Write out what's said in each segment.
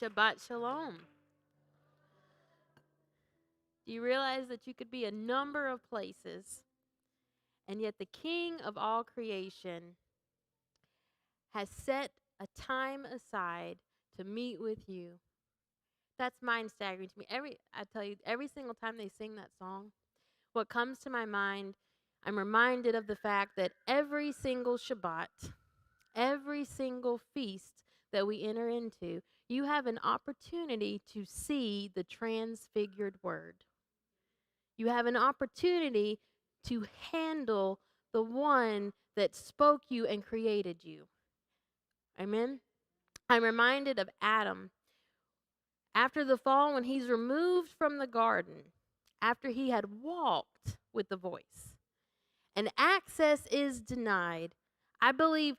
Shabbat Shalom. Do you realize that you could be a number of places, and yet the King of all creation has set a time aside to meet with you? That's mind-staggering to me. I tell you, every single time they sing that song, what comes to my mind, I'm reminded of the fact that every single Shabbat, every single feast that we enter into, you have an opportunity to see the transfigured word. You have an opportunity to handle the one that spoke you and created you. Amen? I'm reminded of Adam. After the fall, when he's removed from the garden, after he had walked with the voice, and access is denied, I believe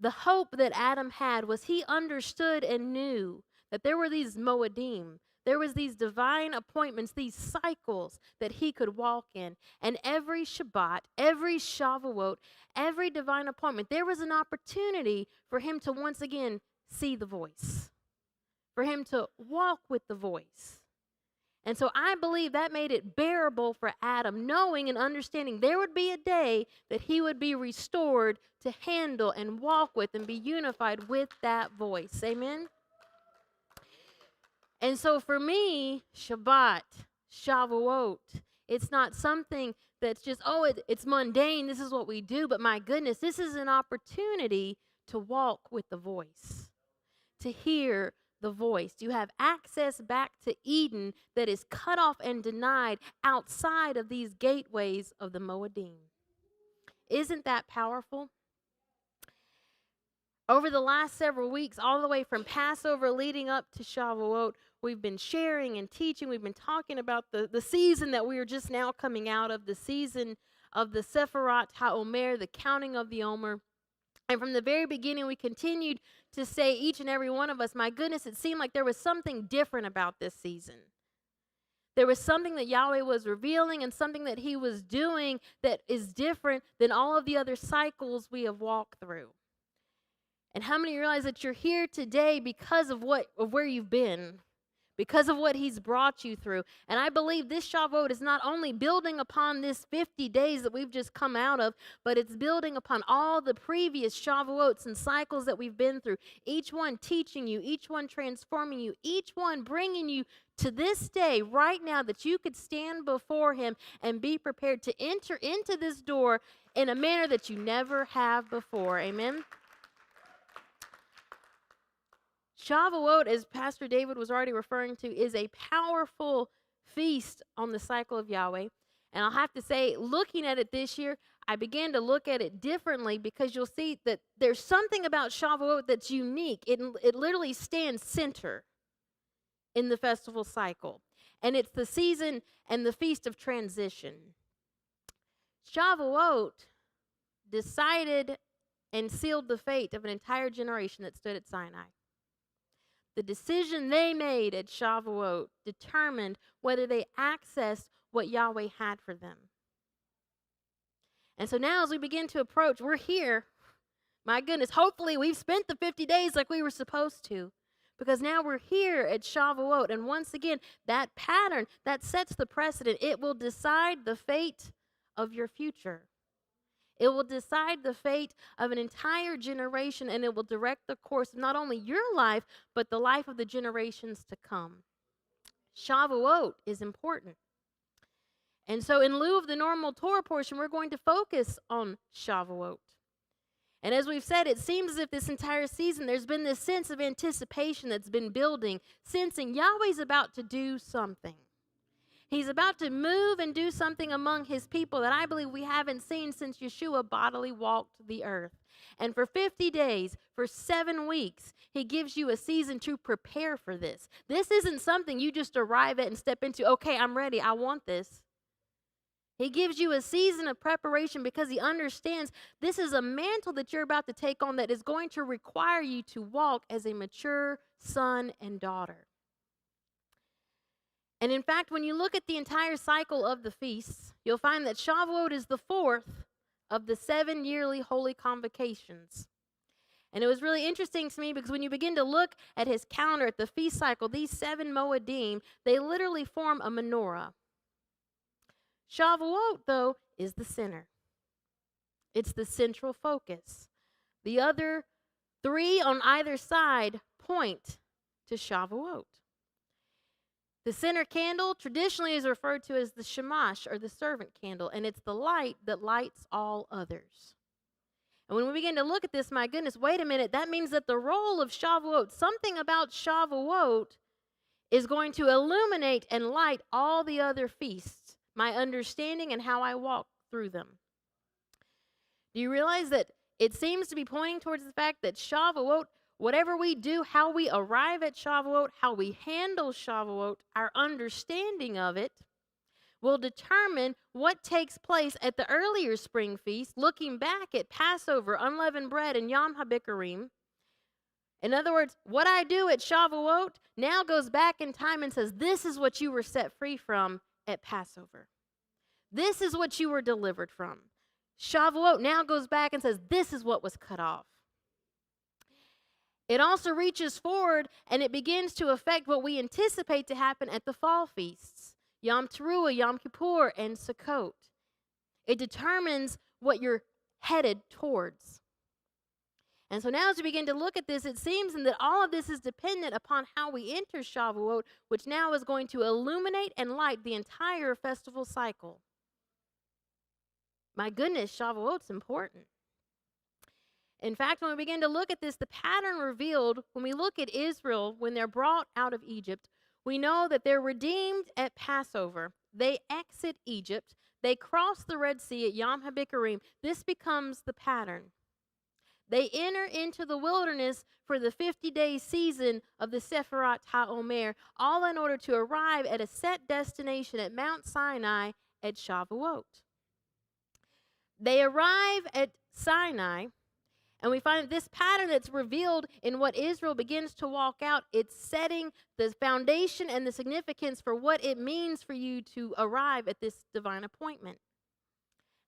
the hope that Adam had was he understood and knew that there were these Moedim, there was these divine appointments, these cycles that he could walk in. And every Shabbat, every Shavuot, every divine appointment, there was an opportunity for him to once again see the voice, for him to walk with the voice. And so I believe that made it bearable for Adam, knowing and understanding there would be a day that he would be restored to handle and walk with and be unified with that voice. Amen? And so for me, Shabbat, Shavuot, it's not something that's just, it's mundane, this is what we do, but my goodness, this is an opportunity to walk with the voice, to hear the voice. You have access back to Eden that is cut off and denied outside of these gateways of the Moedim. Isn't that powerful? Over the last several weeks, all the way from Passover leading up to Shavuot, we've been sharing and teaching. We've been talking about the season that we are just now coming out of, the season of the Sephirot HaOmer, the counting of the Omer. And from the very beginning, we continued to say, each and every one of us, my goodness, it seemed like there was something different about this season. There was something that Yahweh was revealing and something that he was doing that is different than all of the other cycles we have walked through. And how many realize that you're here today because of where you've been? Because of what he's brought you through. And I believe this Shavuot is not only building upon this 50 days that we've just come out of, but it's building upon all the previous Shavuots and cycles that we've been through. Each one teaching you, each one transforming you, each one bringing you to this day right now that you could stand before him and be prepared to enter into this door in a manner that you never have before. Amen? Shavuot, as Pastor David was already referring to, is a powerful feast on the cycle of Yahweh. And I'll have to say, looking at it this year, I began to look at it differently because you'll see that there's something about Shavuot that's unique. It literally stands center in the festival cycle. And it's the season and the feast of transition. Shavuot decided and sealed the fate of an entire generation that stood at Sinai. The decision they made at Shavuot determined whether they accessed what Yahweh had for them. And so now as we begin to approach, we're here. My goodness, hopefully we've spent the 50 days like we were supposed to. Because now we're here at Shavuot. And once again, that pattern, that sets the precedent. It will decide the fate of your future. It will decide the fate of an entire generation, and it will direct the course of not only your life, but the life of the generations to come. Shavuot is important. And so in lieu of the normal Torah portion, we're going to focus on Shavuot. And as we've said, it seems as if this entire season there's been this sense of anticipation that's been building, sensing Yahweh's about to do something. He's about to move and do something among his people that I believe we haven't seen since Yeshua bodily walked the earth. And for 50 days, for 7 weeks, he gives you a season to prepare for this. This isn't something you just arrive at and step into, okay, I'm ready, I want this. He gives you a season of preparation because he understands this is a mantle that you're about to take on that is going to require you to walk as a mature son and daughter. And in fact, when you look at the entire cycle of the feasts, you'll find that Shavuot is the 4th of the 7 yearly holy convocations. And it was really interesting to me because when you begin to look at his calendar, at the feast cycle, these 7 Moedim, they literally form a menorah. Shavuot, though, is the center. It's the central focus. The other 3 on either side point to Shavuot. The center candle traditionally is referred to as the shamash, or the servant candle, and it's the light that lights all others. And when we begin to look at this, my goodness, wait a minute, that means that the role of Shavuot, something about Shavuot, is going to illuminate and light all the other feasts, my understanding and how I walk through them. Do you realize that it seems to be pointing towards the fact that Shavuot, whatever we do, how we arrive at Shavuot, how we handle Shavuot, our understanding of it, will determine what takes place at the earlier spring feast, looking back at Passover, unleavened bread, and Yom HaBikkurim. In other words, what I do at Shavuot now goes back in time and says, this is what you were set free from at Passover. This is what you were delivered from. Shavuot now goes back and says, this is what was cut off. It also reaches forward and it begins to affect what we anticipate to happen at the fall feasts, Yom Teruah, Yom Kippur, and Sukkot. It determines what you're headed towards. And so now as we begin to look at this, it seems that all of this is dependent upon how we enter Shavuot, which now is going to illuminate and light the entire festival cycle. My goodness, Shavuot's important. In fact, when we begin to look at this, the pattern revealed when we look at Israel, when they're brought out of Egypt, we know that they're redeemed at Passover. They exit Egypt. They cross the Red Sea at Yom HaBikkurim. This becomes the pattern. They enter into the wilderness for the 50-day season of the Sefirat HaOmer, all in order to arrive at a set destination at Mount Sinai at Shavuot. They arrive at Sinai, and we find this pattern that's revealed in what Israel begins to walk out. It's setting the foundation and the significance for what it means for you to arrive at this divine appointment.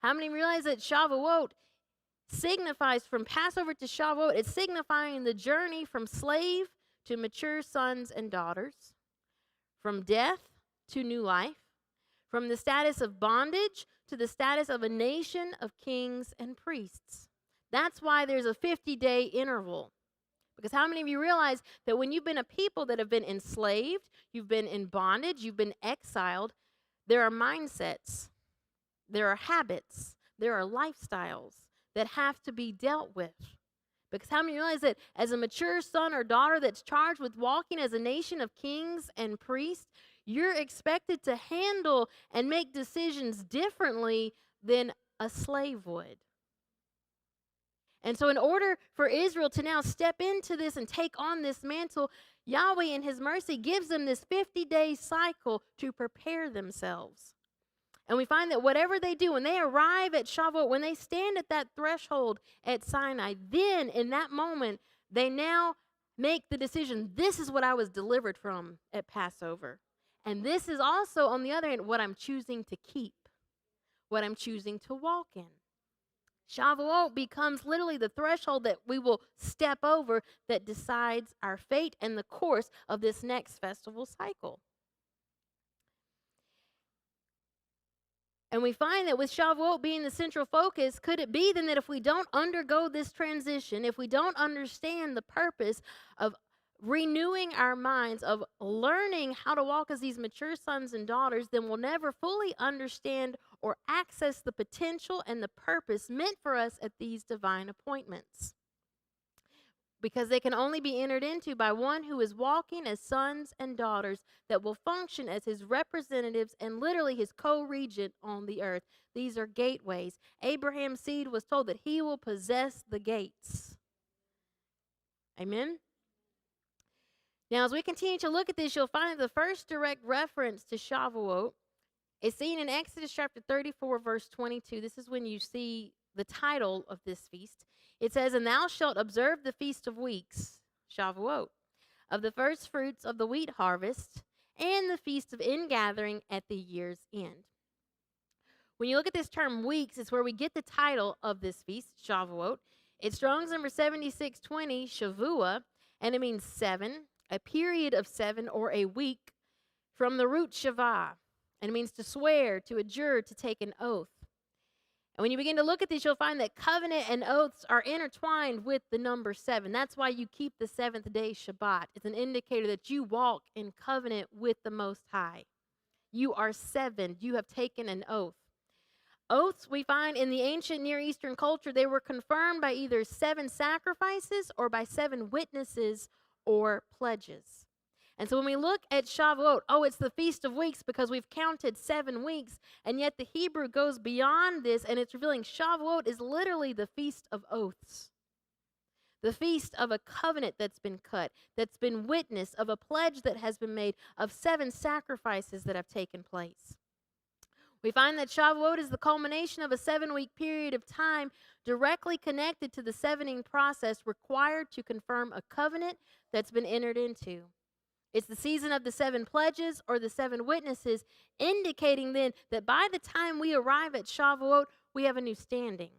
How many realize that Shavuot signifies, from Passover to Shavuot, it's signifying the journey from slave to mature sons and daughters, from death to new life, from the status of bondage to the status of a nation of kings and priests. That's why there's a 50-day interval. Because how many of you realize that when you've been a people that have been enslaved, you've been in bondage, you've been exiled, there are mindsets, there are habits, there are lifestyles that have to be dealt with. Because how many realize that as a mature son or daughter that's charged with walking as a nation of kings and priests, you're expected to handle and make decisions differently than a slave would. And so in order for Israel to now step into this and take on this mantle, Yahweh in his mercy gives them this 50-day cycle to prepare themselves. And we find that whatever they do, when they arrive at Shavuot, when they stand at that threshold at Sinai, then in that moment, they now make the decision, this is what I was delivered from at Passover. And this is also, on the other hand, what I'm choosing to keep, what I'm choosing to walk in. Shavuot becomes literally the threshold that we will step over that decides our fate and the course of this next festival cycle. And we find that with Shavuot being the central focus, could it be then that if we don't undergo this transition, if we don't understand the purpose of renewing our minds, of learning how to walk as these mature sons and daughters, then we'll never fully understand or access the potential and the purpose meant for us at these divine appointments. Because they can only be entered into by one who is walking as sons and daughters that will function as his representatives and literally his co-regent on the earth. These are gateways. Abraham's seed was told that he will possess the gates. Amen? Now, as we continue to look at this, you'll find that the first direct reference to Shavuot is seen in Exodus chapter 34, verse 22. This is when you see the title of this feast. It says, "And thou shalt observe the feast of weeks," Shavuot, "of the first fruits of the wheat harvest, and the feast of ingathering at the year's end." When you look at this term weeks, it's where we get the title of this feast, Shavuot. It's Strong's number 7620, Shavuot, and it means 7, a period of 7 or a week, from the root shavah, and it means to swear, to adjure, to take an oath. And when you begin to look at this, you'll find that covenant and oaths are intertwined with the number 7. That's why you keep the 7th day Shabbat. It's an indicator that you walk in covenant with the Most High. You are sevened. You have taken an oath. Oaths we find in the ancient Near Eastern culture, they were confirmed by either 7 sacrifices or by 7 witnesses or pledges. And so when we look at Shavuot, it's the Feast of Weeks because we've counted 7 weeks, and yet the Hebrew goes beyond this, and it's revealing Shavuot is literally the Feast of Oaths. The feast of a covenant that's been cut, that's been witnessed, of a pledge that has been made, of 7 sacrifices that have taken place. We find that Shavuot is the culmination of a 7-week period of time directly connected to the 7ing process required to confirm a covenant that's been entered into. It's the season of the 7 pledges or the 7 witnesses, indicating then that by the time we arrive at Shavuot, we have a new standing.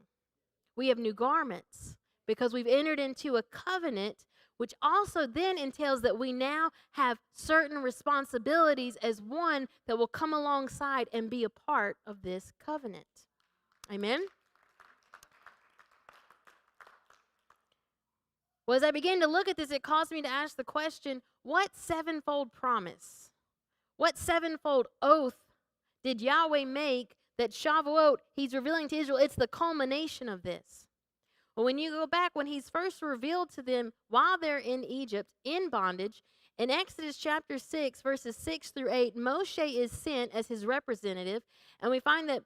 We have new garments because we've entered into a covenant, which also then entails that we now have certain responsibilities as one that will come alongside and be a part of this covenant. Amen? Well, as I began to look at this, it caused me to ask the question, what 7-fold promise, what 7-fold oath did Yahweh make that Shavuot, he's revealing to Israel, it's the culmination of this? Well, when you go back, when he's first revealed to them while they're in Egypt, in bondage, in Exodus chapter 6, verses 6 through 8, Moshe is sent as his representative, and we find that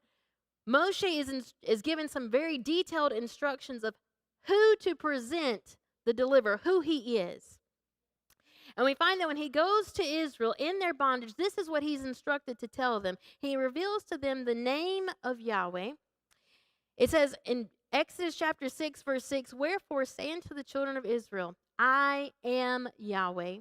Moshe is given some very detailed instructions of who to present the deliverer, who he is. And we find that when he goes to Israel in their bondage, this is what he's instructed to tell them. He reveals to them the name of Yahweh. It says in Exodus chapter 6, verse 6, "Wherefore say unto the children of Israel, I am Yahweh,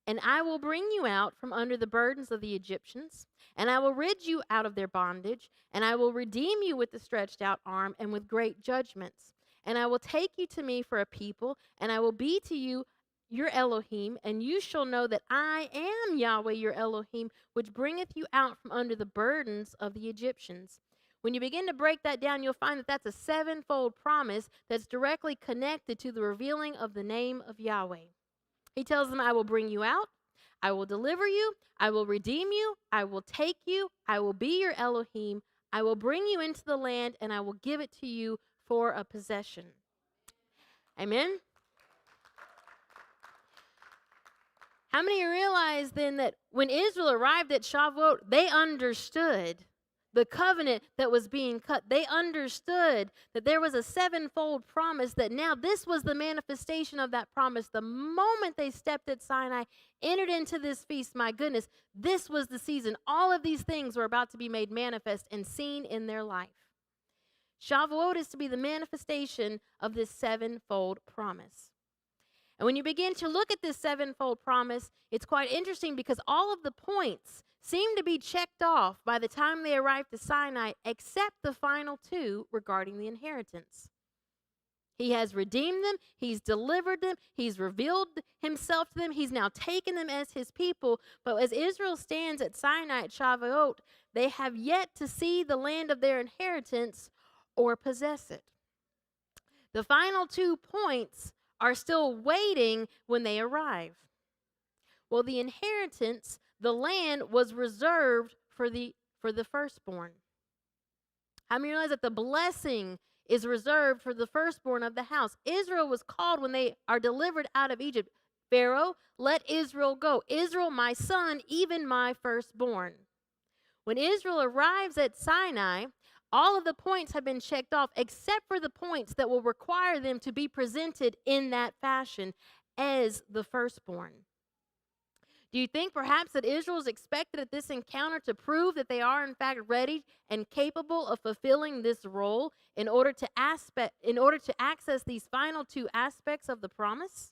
and I will bring you out from under the burdens of the Egyptians, and I will rid you out of their bondage, and I will redeem you with the stretched out arm and with great judgments. And I will take you to me for a people, and I will be to you your Elohim, and you shall know that I am Yahweh your Elohim, which bringeth you out from under the burdens of the Egyptians." When you begin to break that down, you'll find that that's a 7-fold promise that's directly connected to the revealing of the name of Yahweh. He tells them, I will bring you out, I will deliver you, I will redeem you, I will take you, I will be your Elohim, I will bring you into the land, and I will give it to you for a possession. Amen? How many realize then that when Israel arrived at Shavuot, they understood the covenant that was being cut? They understood that there was a 7-fold promise, that now this was the manifestation of that promise. The moment they stepped at Sinai, entered into this feast, my goodness, this was the season. All of these things were about to be made manifest and seen in their life. Shavuot is to be the manifestation of this 7-fold promise. And when you begin to look at this 7-fold promise, it's quite interesting because all of the points seem to be checked off by the time they arrive to Sinai, except the final 2 regarding the inheritance. He has redeemed them, he's delivered them, he's revealed himself to them, he's now taken them as his people. But as Israel stands at Sinai at Shavuot, they have yet to see the land of their inheritance or possess it. The final 2 points are still waiting when they arrive. Well, the inheritance, the land, was reserved for the firstborn. How many realize that the blessing is reserved for the firstborn of the house? Israel was called when they are delivered out of Egypt, Pharaoh, let Israel go. Israel, my son, even my firstborn. When Israel arrives at Sinai, all of the points have been checked off except for the points that will require them to be presented in that fashion as the firstborn. Do you think perhaps that Israel is expected at this encounter to prove that they are in fact ready and capable of fulfilling this role in order to access these final 2 aspects of the promise?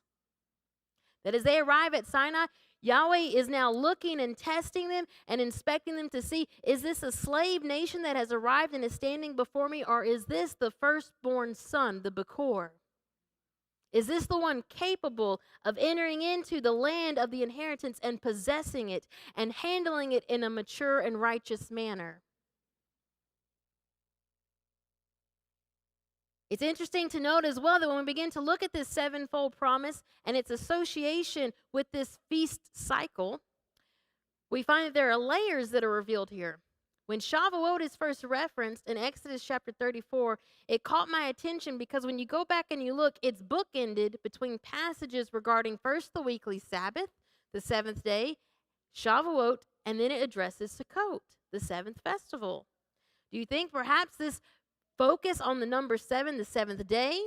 That as they arrive at Sinai, Yahweh is now looking and testing them and inspecting them to see, is this a slave nation that has arrived and is standing before me, or is this the firstborn son, the Bekor? Is this the one capable of entering into the land of the inheritance and possessing it and handling it in a mature and righteous manner? It's interesting to note as well that when we begin to look at this sevenfold promise and its association with this feast cycle, we find that there are layers that are revealed here. When Shavuot is first referenced in Exodus chapter 34, it caught my attention because when you go back and you look, it's bookended between passages regarding first the weekly Sabbath, the seventh day, Shavuot, and then it addresses Sukkot, the seventh festival. Do you think perhaps this focus on the number 7, the seventh day,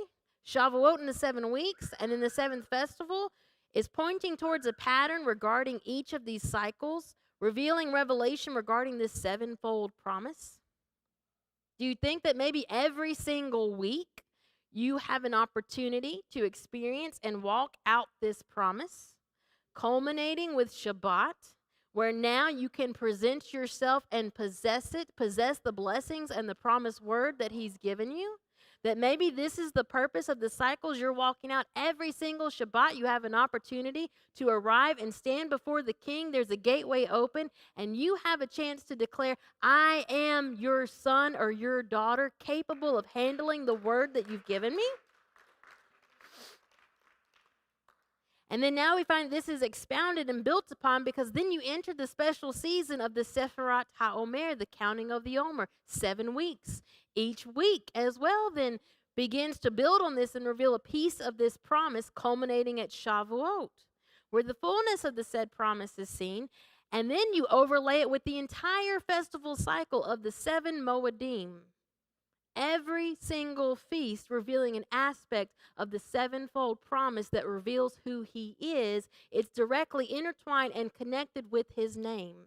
Shavuot in the 7 weeks, and in the seventh festival is pointing towards a pattern regarding each of these cycles, revealing revelation regarding this sevenfold promise? Do you think that maybe every single week you have an opportunity to experience and walk out this promise, culminating with Shabbat, where now you can present yourself and possess the blessings and the promised word that he's given you? That maybe this is the purpose of the cycles you're walking out. Every single Shabbat, you have an opportunity to arrive and stand before the King. There's a gateway open, and you have a chance to declare, I am your son or your daughter, capable of handling the word that you've given me. And then now we find this is expounded and built upon because then you enter the special season of the Sefirat HaOmer, the counting of the Omer, 7 weeks. Each week as well then begins to build on this and reveal a piece of this promise culminating at Shavuot, where the fullness of the said promise is seen. And then you overlay it with the entire festival cycle of the 7 Moedim. Every single feast revealing an aspect of the sevenfold promise that reveals who he is. It's directly intertwined and connected with his name.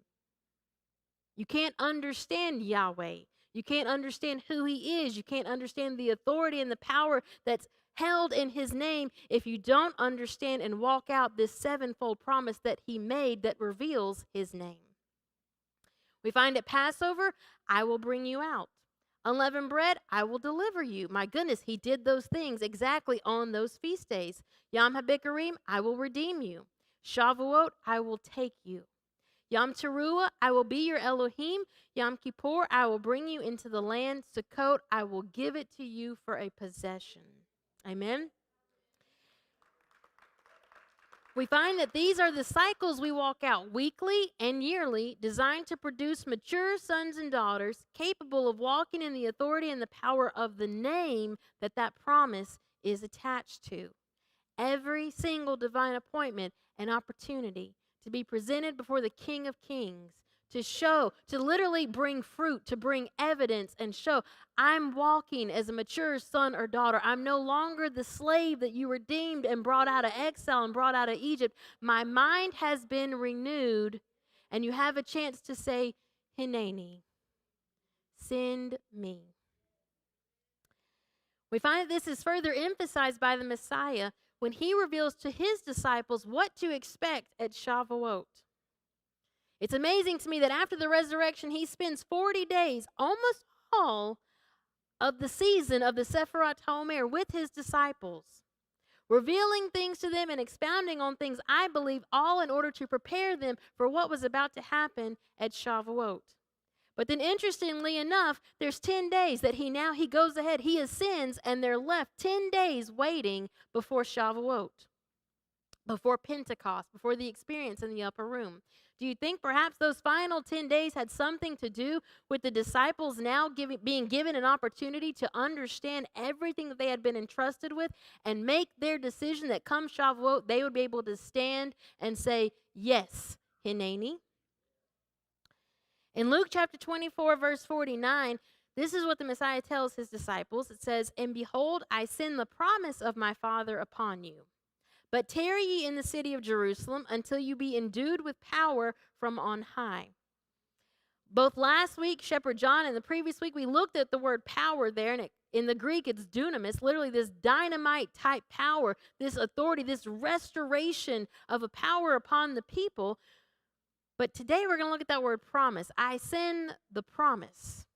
You can't understand Yahweh. You can't understand who he is. You can't understand the authority and the power that's held in his name if you don't understand and walk out this sevenfold promise that he made that reveals his name. We find at Passover, I will bring you out. Unleavened bread, I will deliver you. My goodness, he did those things exactly on those feast days. Yom HaBikurim, I will redeem you. Shavuot, I will take you. Yom Teruah, I will be your Elohim. Yom Kippur, I will bring you into the land. Sukkot, I will give it to you for a possession. Amen? We find that these are the cycles we walk out weekly and yearly, designed to produce mature sons and daughters capable of walking in the authority and the power of the name that promise is attached to. Every single divine appointment and opportunity to be presented before the King of Kings, to show, to literally bring fruit, to bring evidence and show, I'm walking as a mature son or daughter. I'm no longer the slave that you redeemed and brought out of exile and brought out of Egypt. My mind has been renewed, and you have a chance to say, Hineni, send me. We find that this is further emphasized by the Messiah when he reveals to his disciples what to expect at Shavuot. It's amazing to me that after the resurrection, he spends 40 days, almost all of the season of the Sefirat HaOmer with his disciples, revealing things to them and expounding on things, I believe, all in order to prepare them for what was about to happen at Shavuot. But then interestingly enough, there's 10 days that he goes ahead, he ascends, and they're left 10 days waiting before Shavuot, before Pentecost, before the experience in the upper room. Do you think perhaps those final 10 days had something to do with the disciples now being given an opportunity to understand everything that they had been entrusted with and make their decision that come Shavuot, they would be able to stand and say, yes, Hineni? In Luke chapter 24, verse 49, this is what the Messiah tells his disciples. It says, and behold, I send the promise of my Father upon you. But tarry ye in the city of Jerusalem until you be endued with power from on high. Both last week, Shepherd John, and the previous week, we looked at the word power there, and it In the Greek, it's dunamis, literally this dynamite type power, this authority, this restoration of a power upon the people. But today we're going to look at that word promise. I send the promise.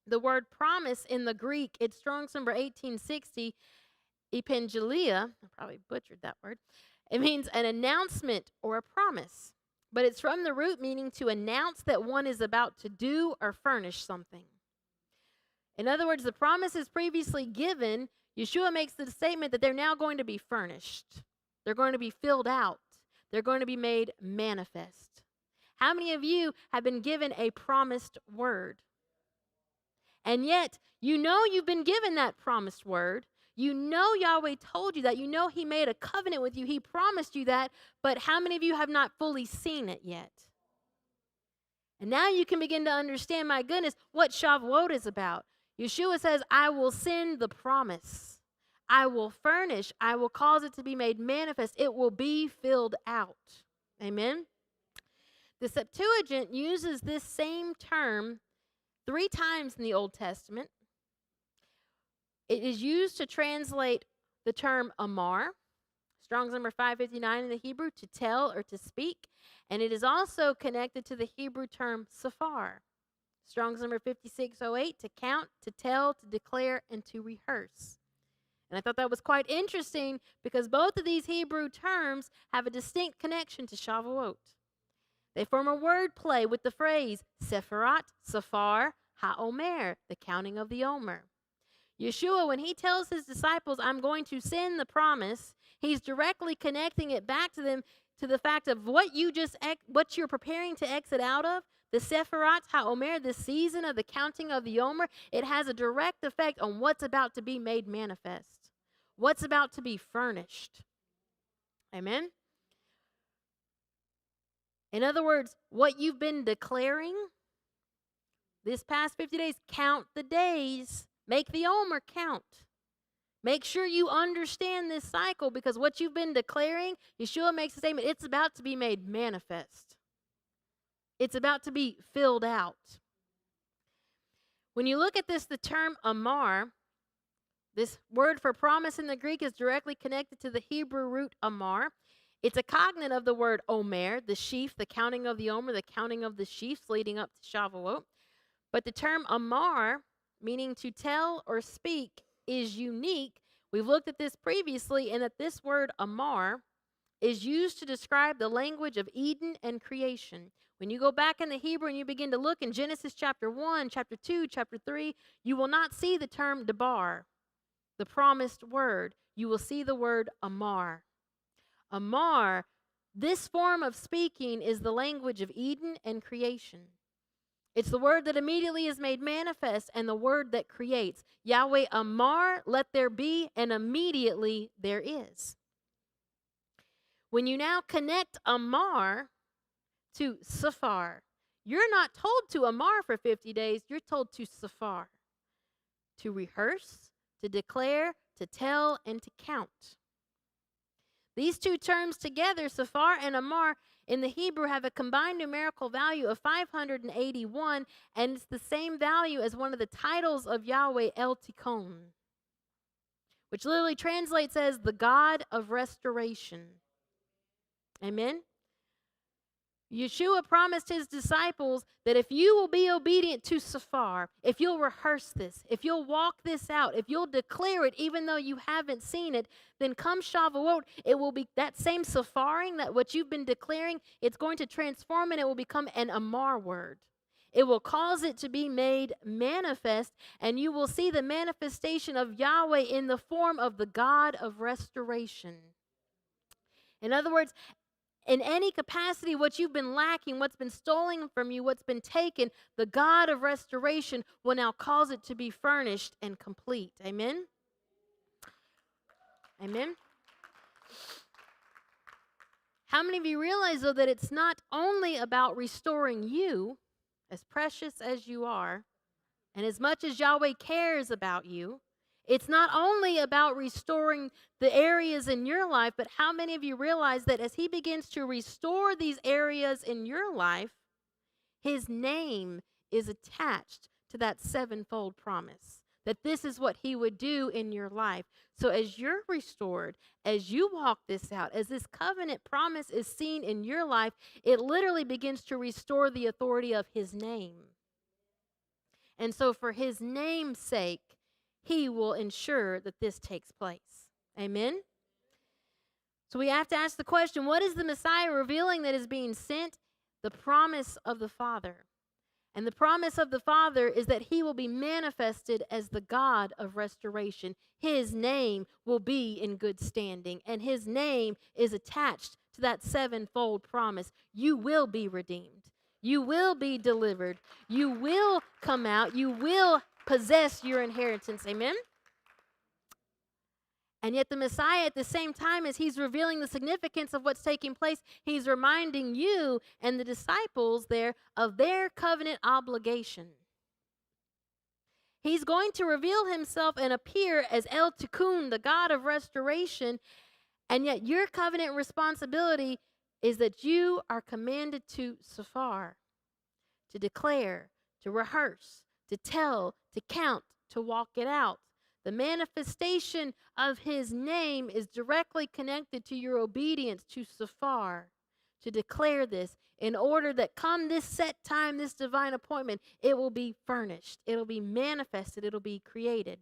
The word promise in the Greek, it's Strong's number 1860, epangelia. I probably butchered that word. It means an announcement or a promise. But it's from the root meaning to announce that one is about to do or furnish something. In other words, the promise is previously given. Yeshua makes the statement that they're now going to be furnished. They're going to be filled out. They're going to be made manifest. How many of you have been given a promised word? And yet, you know you've been given that promised word. You know Yahweh told you that. You know He made a covenant with you. He promised you that. But how many of you have not fully seen it yet? And now you can begin to understand, my goodness, what Shavuot is about. Yeshua says, I will send the promise. I will furnish. I will cause it to be made manifest. It will be filled out. Amen? The Septuagint uses this same term 3 times in the Old Testament. It is used to translate the term amar, Strong's number 559 in the Hebrew, to tell or to speak. And it is also connected to the Hebrew term safar, Strong's number 5608, to count, to tell, to declare, and to rehearse. And I thought that was quite interesting because both of these Hebrew terms have a distinct connection to Shavuot. They form a word play with the phrase Sefirat, Safar, HaOmer, the counting of the Omer. Yeshua, when He tells His disciples, I'm going to send the promise, He's directly connecting it back to them to the fact of what you're preparing to exit out of. The Sefirat HaOmer, the season of the counting of the Omer, it has a direct effect on what's about to be made manifest, what's about to be furnished. Amen? In other words, what you've been declaring this past 50 days, count the days. Make the Omer count. Make sure you understand this cycle because what you've been declaring, Yeshua makes a statement, it's about to be made manifest. It's about to be filled out. When you look at this, the term amar, this word for promise in the Greek is directly connected to the Hebrew root amar. It's a cognate of the word omer, the sheaf, the counting of the omer, the counting of the sheaves leading up to Shavuot. But the term amar, meaning to tell or speak, is unique. We've looked at this previously, and that this word amar is used to describe the language of Eden and creation. When you go back in the Hebrew and you begin to look in Genesis chapter 1, chapter 2, chapter 3, you will not see the term debar, the promised word. You will see the word amar. Amar, this form of speaking is the language of Eden and creation. It's the word that immediately is made manifest and the word that creates. Yahweh amar, let there be, and immediately there is. When you now connect amar to safar, you're not told to amar for 50 days, you're told to safar, to rehearse, to declare, to tell, and to count. These two terms together, safar and amar, in the Hebrew have a combined numerical value of 581, and it's the same value as one of the titles of Yahweh, El Tikkun, which literally translates as the God of restoration. Amen? Yeshua promised His disciples that if you will be obedient to safar, if you'll rehearse this, if you'll walk this out, if you'll declare it even though you haven't seen it, then come Shavuot, it will be that same safaring, that what you've been declaring, it's going to transform and it will become an amar word. It will cause it to be made manifest, and you will see the manifestation of Yahweh in the form of the God of restoration. In other words, in any capacity, what you've been lacking, what's been stolen from you, what's been taken, the God of restoration will now cause it to be furnished and complete. Amen? Amen? How many of you realize, though, that it's not only about restoring you, as precious as you are, and as much as Yahweh cares about you, it's not only about restoring the areas in your life, but how many of you realize that as He begins to restore these areas in your life, His name is attached to that sevenfold promise. that this is what he would do in your life. So as you're restored, as you walk this out, as this covenant promise is seen in your life, it literally begins to restore the authority of his name. And so for his name's sake, he will ensure that this takes place. Amen? So we have to ask the question, what is the Messiah revealing that is being sent? The promise of the Father. And the promise of the Father is that he will be manifested as the God of restoration. His name will be in good standing, and his name is attached to that sevenfold promise. You will be redeemed. You will be delivered. You will come out. You will possess your inheritance. Amen? And yet the Messiah, at the same time as he's revealing the significance of what's taking place, he's reminding you and the disciples there of their covenant obligation. He's going to reveal himself and appear as El Tikkun, the God of restoration, and yet your covenant responsibility is that you are commanded to safar, to declare, to rehearse, to tell, to count, to walk it out. The manifestation of his name is directly connected to your obedience to safar, to declare this, in order that come this set time, this divine appointment, it will be furnished, it'll be manifested, it'll be created.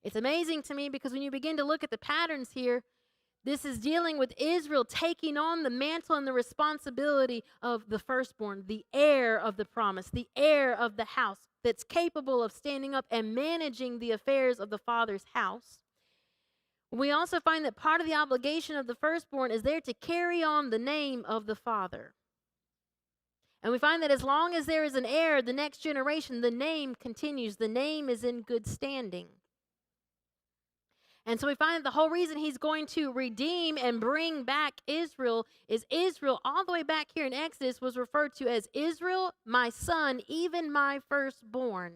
It's amazing to me because when you begin to look at the patterns here, this is dealing with Israel taking on the mantle and the responsibility of the firstborn, the heir of the promise, the heir of the house that's capable of standing up and managing the affairs of the Father's house. We also find that part of the obligation of the firstborn is there to carry on the name of the Father. And we find that as long as there is an heir, the next generation, the name continues. The name is in good standing. And so we find that the whole reason he's going to redeem and bring back Israel is Israel, all the way back here in Exodus, was referred to as Israel, my son, even my firstborn.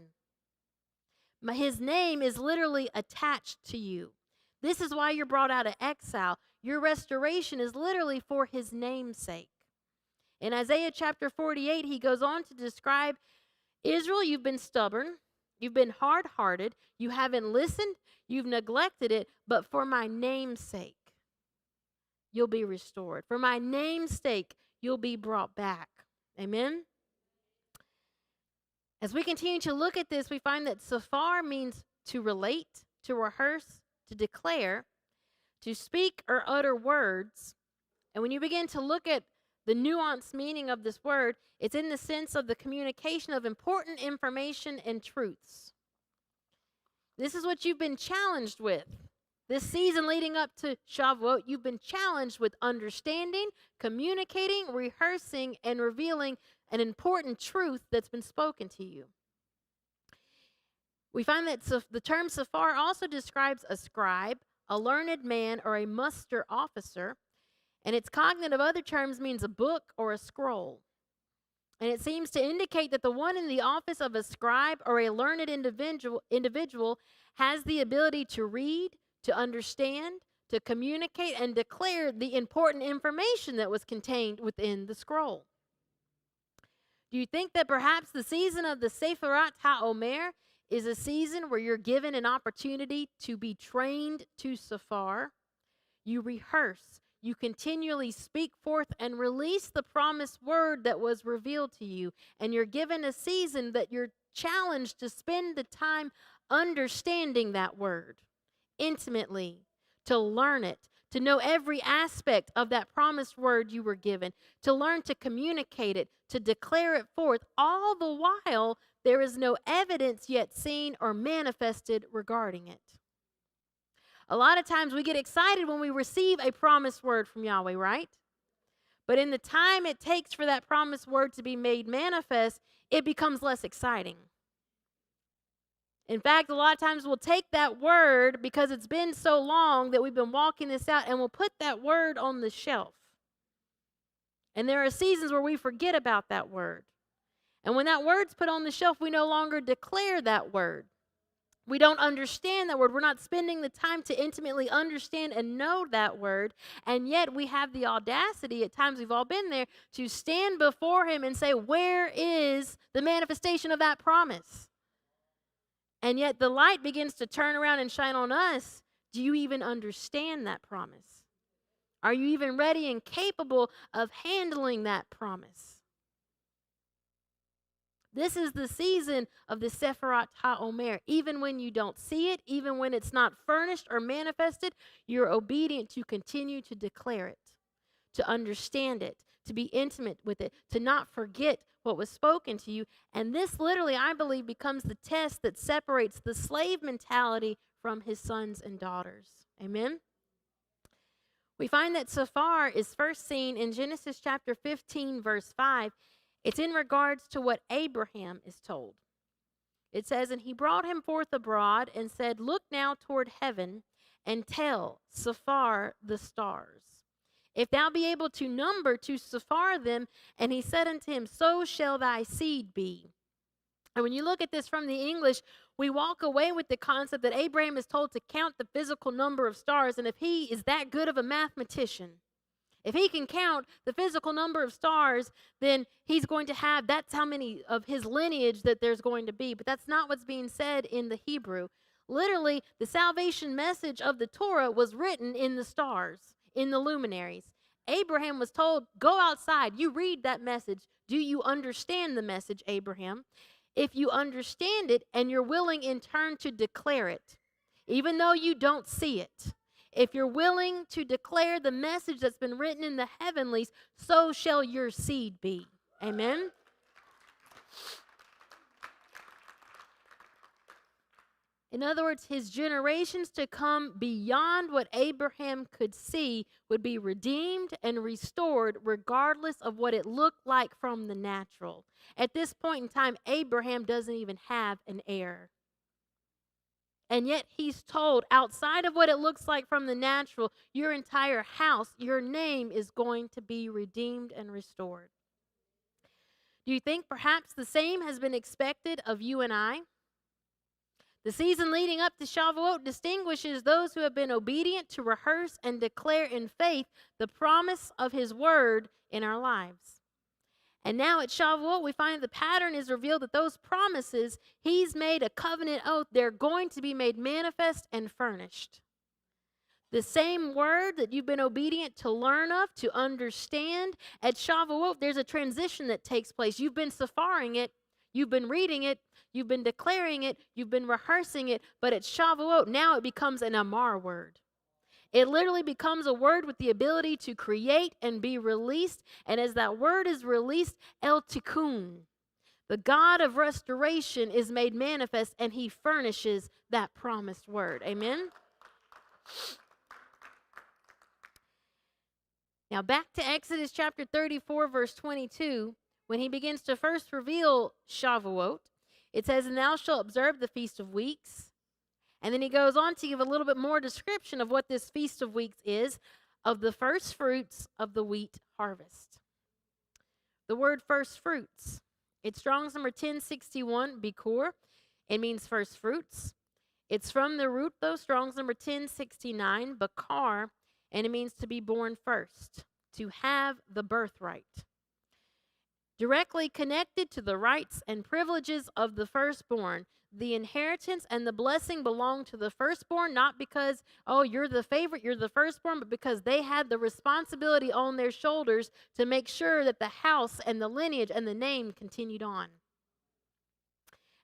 His name is literally attached to you. This is why you're brought out of exile. Your restoration is literally for his name's sake. In Isaiah chapter 48, he goes on to describe Israel, you've been stubborn, you've been hard-hearted, you haven't listened, you've neglected it, but for my name's sake, you'll be restored. For my name's sake, you'll be brought back. Amen? As we continue to look at this, we find that safar means to relate, to rehearse, to declare, to speak or utter words. And when you begin to look at the nuanced meaning of this word, it's in the sense of the communication of important information and truths. This is what you've been challenged with. This season leading up to Shavuot, you've been challenged with understanding, communicating, rehearsing, and revealing an important truth that's been spoken to you. We find that the term safar also describes a scribe, a learned man, or a muster officer, and its cognate of other terms means a book or a scroll. And it seems to indicate that the one in the office of a scribe or a learned individual has the ability to read, to understand, to communicate, and declare the important information that was contained within the scroll. Do you think that perhaps the season of the Sefirat HaOmer is a season where you're given an opportunity to be trained to safar? You rehearse. You continually speak forth and release the promised word that was revealed to you. And you're given a season that you're challenged to spend the time understanding that word intimately, to learn it, to know every aspect of that promised word you were given, to learn to communicate it, to declare it forth, all the while there is no evidence yet seen or manifested regarding it. A lot of times we get excited when we receive a promised word from Yahweh, right? But in the time it takes for that promised word to be made manifest, it becomes less exciting. In fact, a lot of times we'll take that word because it's been so long that we've been walking this out, and we'll put that word on the shelf. And there are seasons where we forget about that word. And when that word's put on the shelf, we no longer declare that word. We don't understand that word. We're not spending the time to intimately understand and know that word. And yet we have the audacity, at times we've all been there, to stand before him and say, where is the manifestation of that promise? And yet the light begins to turn around and shine on us. Do you even understand that promise? Are you even ready and capable of handling that promise? This is the season of the Sefirat HaOmer. Even when you don't see it, even when it's not furnished or manifested, you're obedient to continue to declare it, to understand it, to be intimate with it, to not forget what was spoken to you. And this literally, I believe, becomes the test that separates the slave mentality from his sons and daughters. Amen? We find that Safar is first seen in Genesis chapter 15, verse 5. It's in regards to what Abraham is told. It says, "And he brought him forth abroad and said, Look now toward heaven and tell Safar the stars, if thou be able to number, to Safar them. And he said unto him, So shall thy seed be." And when you look at this from the English, we walk away with the concept that Abraham is told to count the physical number of stars. And if he is that good of a mathematician, if he can count the physical number of stars, then he's going to have, that's how many of his lineage that there's going to be. But that's not what's being said in the Hebrew. Literally, the salvation message of the Torah was written in the stars, in the luminaries. Abraham was told, go outside, you read that message. Do you understand the message, Abraham? If you understand it and you're willing in turn to declare it, even though you don't see it, if you're willing to declare the message that's been written in the heavenlies, so shall your seed be. Amen? In other words, his generations to come beyond what Abraham could see would be redeemed and restored regardless of what it looked like from the natural. At this point in time, Abraham doesn't even have an heir. And yet he's told, outside of what it looks like from the natural, your entire house, your name is going to be redeemed and restored. Do you think perhaps the same has been expected of you and I? The season leading up to Shavuot distinguishes those who have been obedient to rehearse and declare in faith the promise of his word in our lives. And now at Shavuot, we find the pattern is revealed that those promises, he's made a covenant oath, they're going to be made manifest and furnished. The same word that you've been obedient to learn of, to understand, at Shavuot, there's a transition that takes place. You've been safaring it, you've been reading it, you've been declaring it, you've been rehearsing it, but at Shavuot, now it becomes an Amar word. It literally becomes a word with the ability to create and be released. And as that word is released, El Tikkun, the God of restoration, is made manifest, and he furnishes that promised word. Amen? Now back to Exodus chapter 34, verse 22, when he begins to first reveal Shavuot, it says, "And thou shalt observe the Feast of Weeks." And then he goes on to give a little bit more description of what this Feast of Weeks is, of the first fruits of the wheat harvest. The word first fruits, it's Strong's number 1061, bikur. It means first fruits. It's from the root, though, Strong's number 1069, bakar, and it means to be born first, to have the birthright. Directly connected to the rights and privileges of the firstborn. The inheritance and the blessing belong to the firstborn, not because, oh, you're the favorite, you're the firstborn, but because they had the responsibility on their shoulders to make sure that the house and the lineage and the name continued on.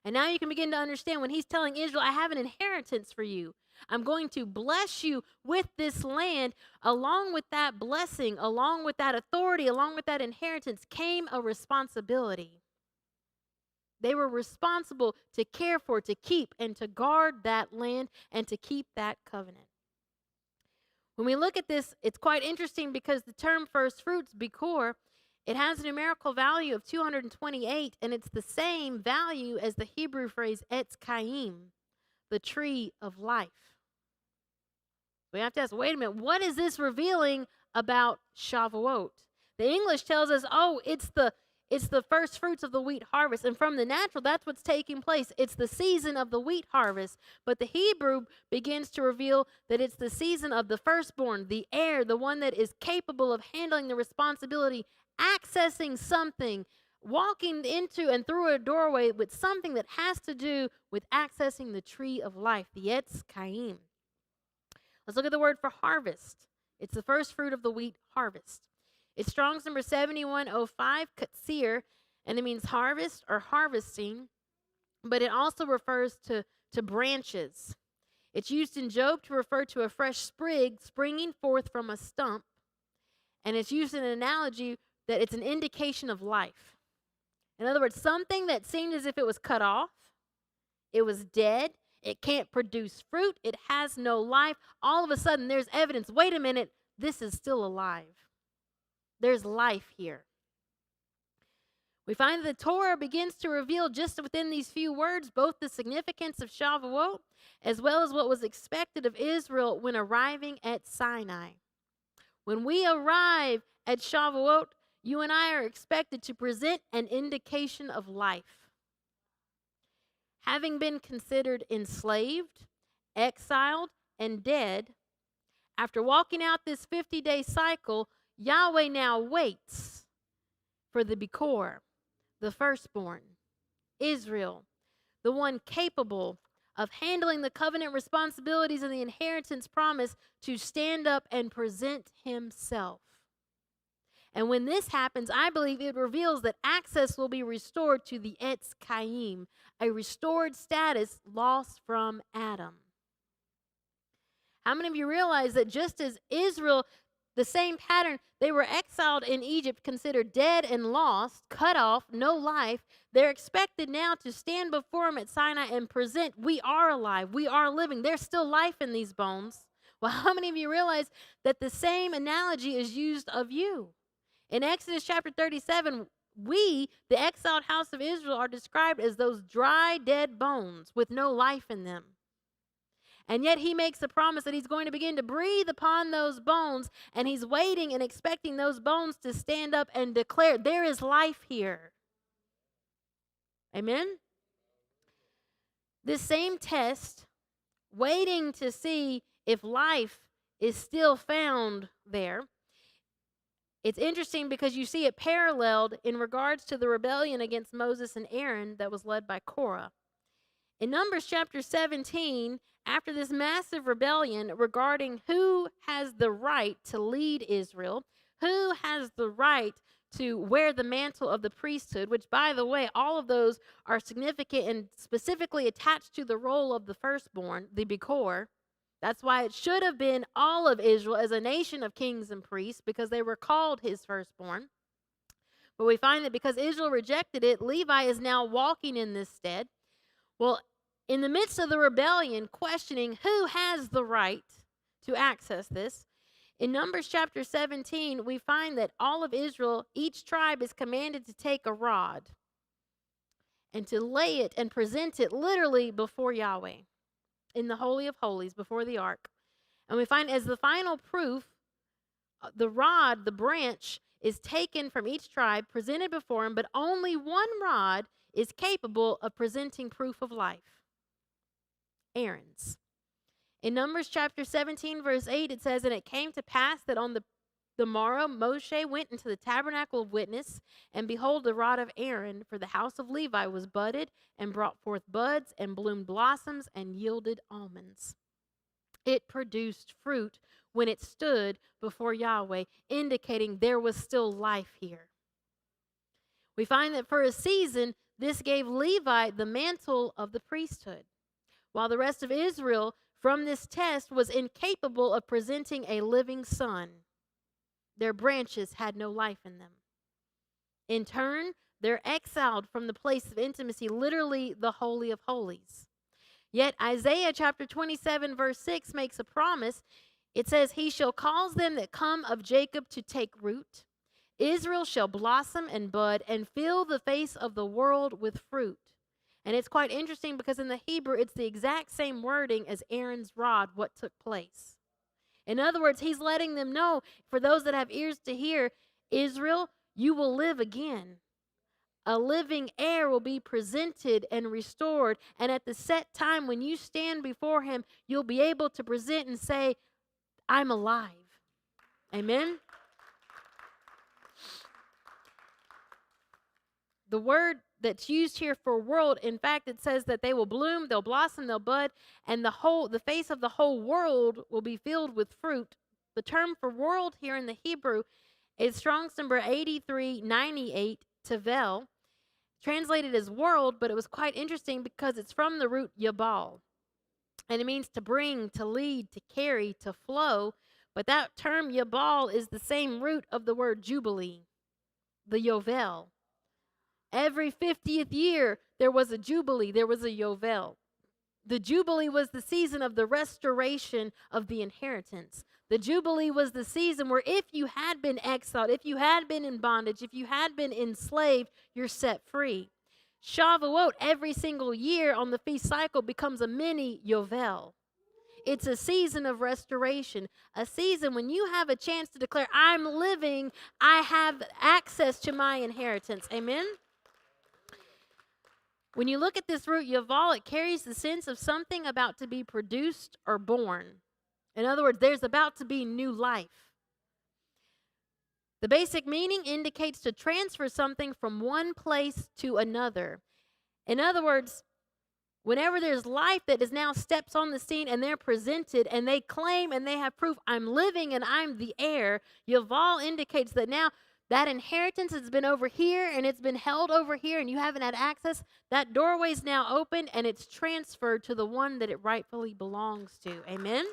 And now you can begin to understand when he's telling Israel, I have an inheritance for you. I'm going to bless you with this land. Along with that blessing, along with that authority, along with that inheritance came a responsibility. They were responsible to care for, to keep, and to guard that land and to keep that covenant. When we look at this, it's quite interesting because the term first fruits, bikur, it has a numerical value of 228, and it's the same value as the Hebrew phrase etz chaim, the tree of life. We have to ask, wait a minute, what is this revealing about Shavuot? The English tells us, oh, it's the first fruits of the wheat harvest. And from the natural, that's what's taking place. It's the season of the wheat harvest. But the Hebrew begins to reveal that it's the season of the firstborn, the heir, the one that is capable of handling the responsibility, accessing something, walking into and through a doorway with something that has to do with accessing the tree of life, the Etz Chaim. Let's look at the word for harvest. It's the first fruit of the wheat harvest. It's Strong's number 7105, katsir, and it means harvest or harvesting, but it also refers to branches. It's used in Job to refer to a fresh sprig springing forth from a stump, and it's used in an analogy that it's an indication of life. In other words, something that seemed as if it was cut off, it was dead, it can't produce fruit, it has no life. All of a sudden, there's evidence. Wait a minute, this is still alive. There's life here. We find that the Torah begins to reveal just within these few words both the significance of Shavuot as well as what was expected of Israel when arriving at Sinai. When we arrive at Shavuot, you and I are expected to present an indication of life. Having been considered enslaved, exiled, and dead, after walking out this 50-day cycle, Yahweh now waits for the Bikor, the firstborn, Israel, the one capable of handling the covenant responsibilities and the inheritance promise to stand up and present himself. And when this happens, I believe it reveals that access will be restored to the Etz Chaim, a restored status lost from Adam. How many of you realize that just as Israel, the same pattern, they were exiled in Egypt, considered dead and lost, cut off, no life. They're expected now to stand before him at Sinai and present, we are alive, we are living. There's still life in these bones. Well, how many of you realize that the same analogy is used of you? In Exodus chapter 37, we, the exiled house of Israel, are described as those dry, dead bones with no life in them. And yet he makes a promise that he's going to begin to breathe upon those bones, and he's waiting and expecting those bones to stand up and declare, there is life here. Amen? This same test, waiting to see if life is still found there, it's interesting because you see it paralleled in regards to the rebellion against Moses and Aaron that was led by Korah. In Numbers chapter 17, after this massive rebellion regarding who has the right to lead Israel, who has the right to wear the mantle of the priesthood, which, by the way, all of those are significant and specifically attached to the role of the firstborn, the Bikor. That's why it should have been all of Israel as a nation of kings and priests, because they were called his firstborn. But we find that because Israel rejected it, Levi is now walking in this stead. Well, in the midst of the rebellion, questioning who has the right to access this, in Numbers chapter 17, we find that all of Israel, each tribe is commanded to take a rod and to lay it and present it literally before Yahweh in the Holy of Holies, before the ark. And we find as the final proof, the rod, the branch, is taken from each tribe, presented before him, but only one rod is capable of presenting proof of life. Aaron's. In Numbers chapter 17, verse 8, it says, and it came to pass that on the morrow Moshe went into the tabernacle of witness, and behold, the rod of Aaron for the house of Levi was budded, and brought forth buds, and bloomed blossoms, and yielded almonds. It produced fruit when it stood before Yahweh, indicating there was still life here. We find that for a season, this gave Levi the mantle of the priesthood, while the rest of Israel from this test was incapable of presenting a living son. Their branches had no life in them. In turn, they're exiled from the place of intimacy, literally the Holy of Holies. Yet Isaiah chapter 27 verse 6 makes a promise. It says, he shall cause them that come of Jacob to take root. Israel shall blossom and bud and fill the face of the world with fruit. And it's quite interesting because in the Hebrew, it's the exact same wording as Aaron's rod, what took place. In other words, he's letting them know, for those that have ears to hear, Israel, you will live again. A living heir will be presented and restored. And at the set time when you stand before him, you'll be able to present and say, I'm alive. Amen? the word that's used here for world, in fact, it says that they will bloom, they'll blossom, they'll bud, and the face of the whole world will be filled with fruit. The term for world here in the Hebrew is Strong's number 8398, tevel, translated as world, but it was quite interesting because it's from the root yabal. And it means to bring, to lead, to carry, to flow. But that term yabal is the same root of the word jubilee, the yovel. Every 50th year, there was a jubilee, there was a yovel. The jubilee was the season of the restoration of the inheritance. The jubilee was the season where if you had been exiled, if you had been in bondage, if you had been enslaved, you're set free. Shavuot, every single year on the feast cycle, becomes a mini yovel. It's a season of restoration, a season when you have a chance to declare, I'm living, I have access to my inheritance. Amen? When you look at this root yaval, it carries the sense of something about to be produced or born. In other words, there's about to be new life. The basic meaning indicates to transfer something from one place to another. In other words, whenever there's life that is now steps on the scene and they're presented and they claim and they have proof, I'm living and I'm the heir, Yaval indicates that now that inheritance has been over here and it's been held over here and you haven't had access. That doorway's now open and it's transferred to the one that it rightfully belongs to. Amen?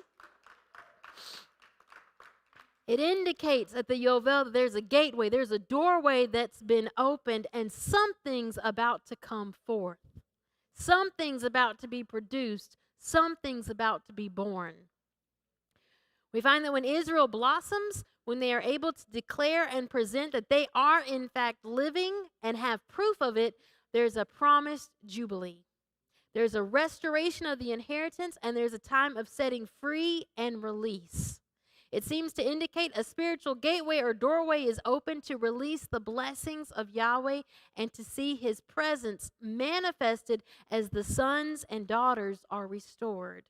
It indicates at the Yovel that there's a gateway, there's a doorway that's been opened, and something's about to come forth. Something's about to be produced. Something's about to be born. We find that when Israel blossoms, when they are able to declare and present that they are in fact living and have proof of it, there's a promised jubilee. There's a restoration of the inheritance, and there's a time of setting free and release. It seems to indicate a spiritual gateway or doorway is open to release the blessings of Yahweh and to see his presence manifested as the sons and daughters are restored.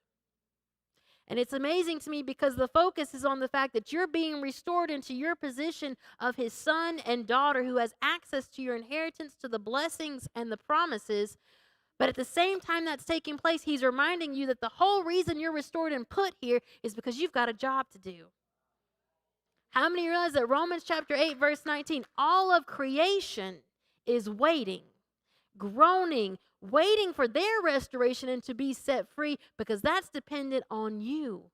And it's amazing to me because the focus is on the fact that you're being restored into your position of his son and daughter who has access to your inheritance, to the blessings and the promises. But at the same time that's taking place, he's reminding you that the whole reason you're restored and put here is because you've got a job to do. How many realize that Romans chapter 8, verse 19, all of creation is waiting, groaning, waiting for their restoration and to be set free because that's dependent on you.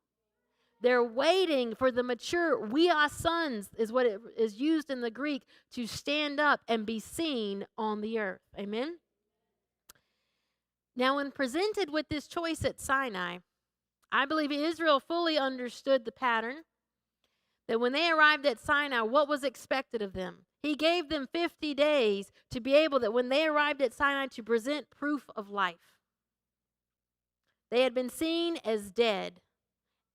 They're waiting for the mature, we are sons, is what it is used in the Greek, to stand up and be seen on the earth. Amen? Now, when presented with this choice at Sinai, I believe Israel fully understood the pattern, that when they arrived at Sinai, what was expected of them? He gave them 50 days to be able, that when they arrived at Sinai, to present proof of life. They had been seen as dead,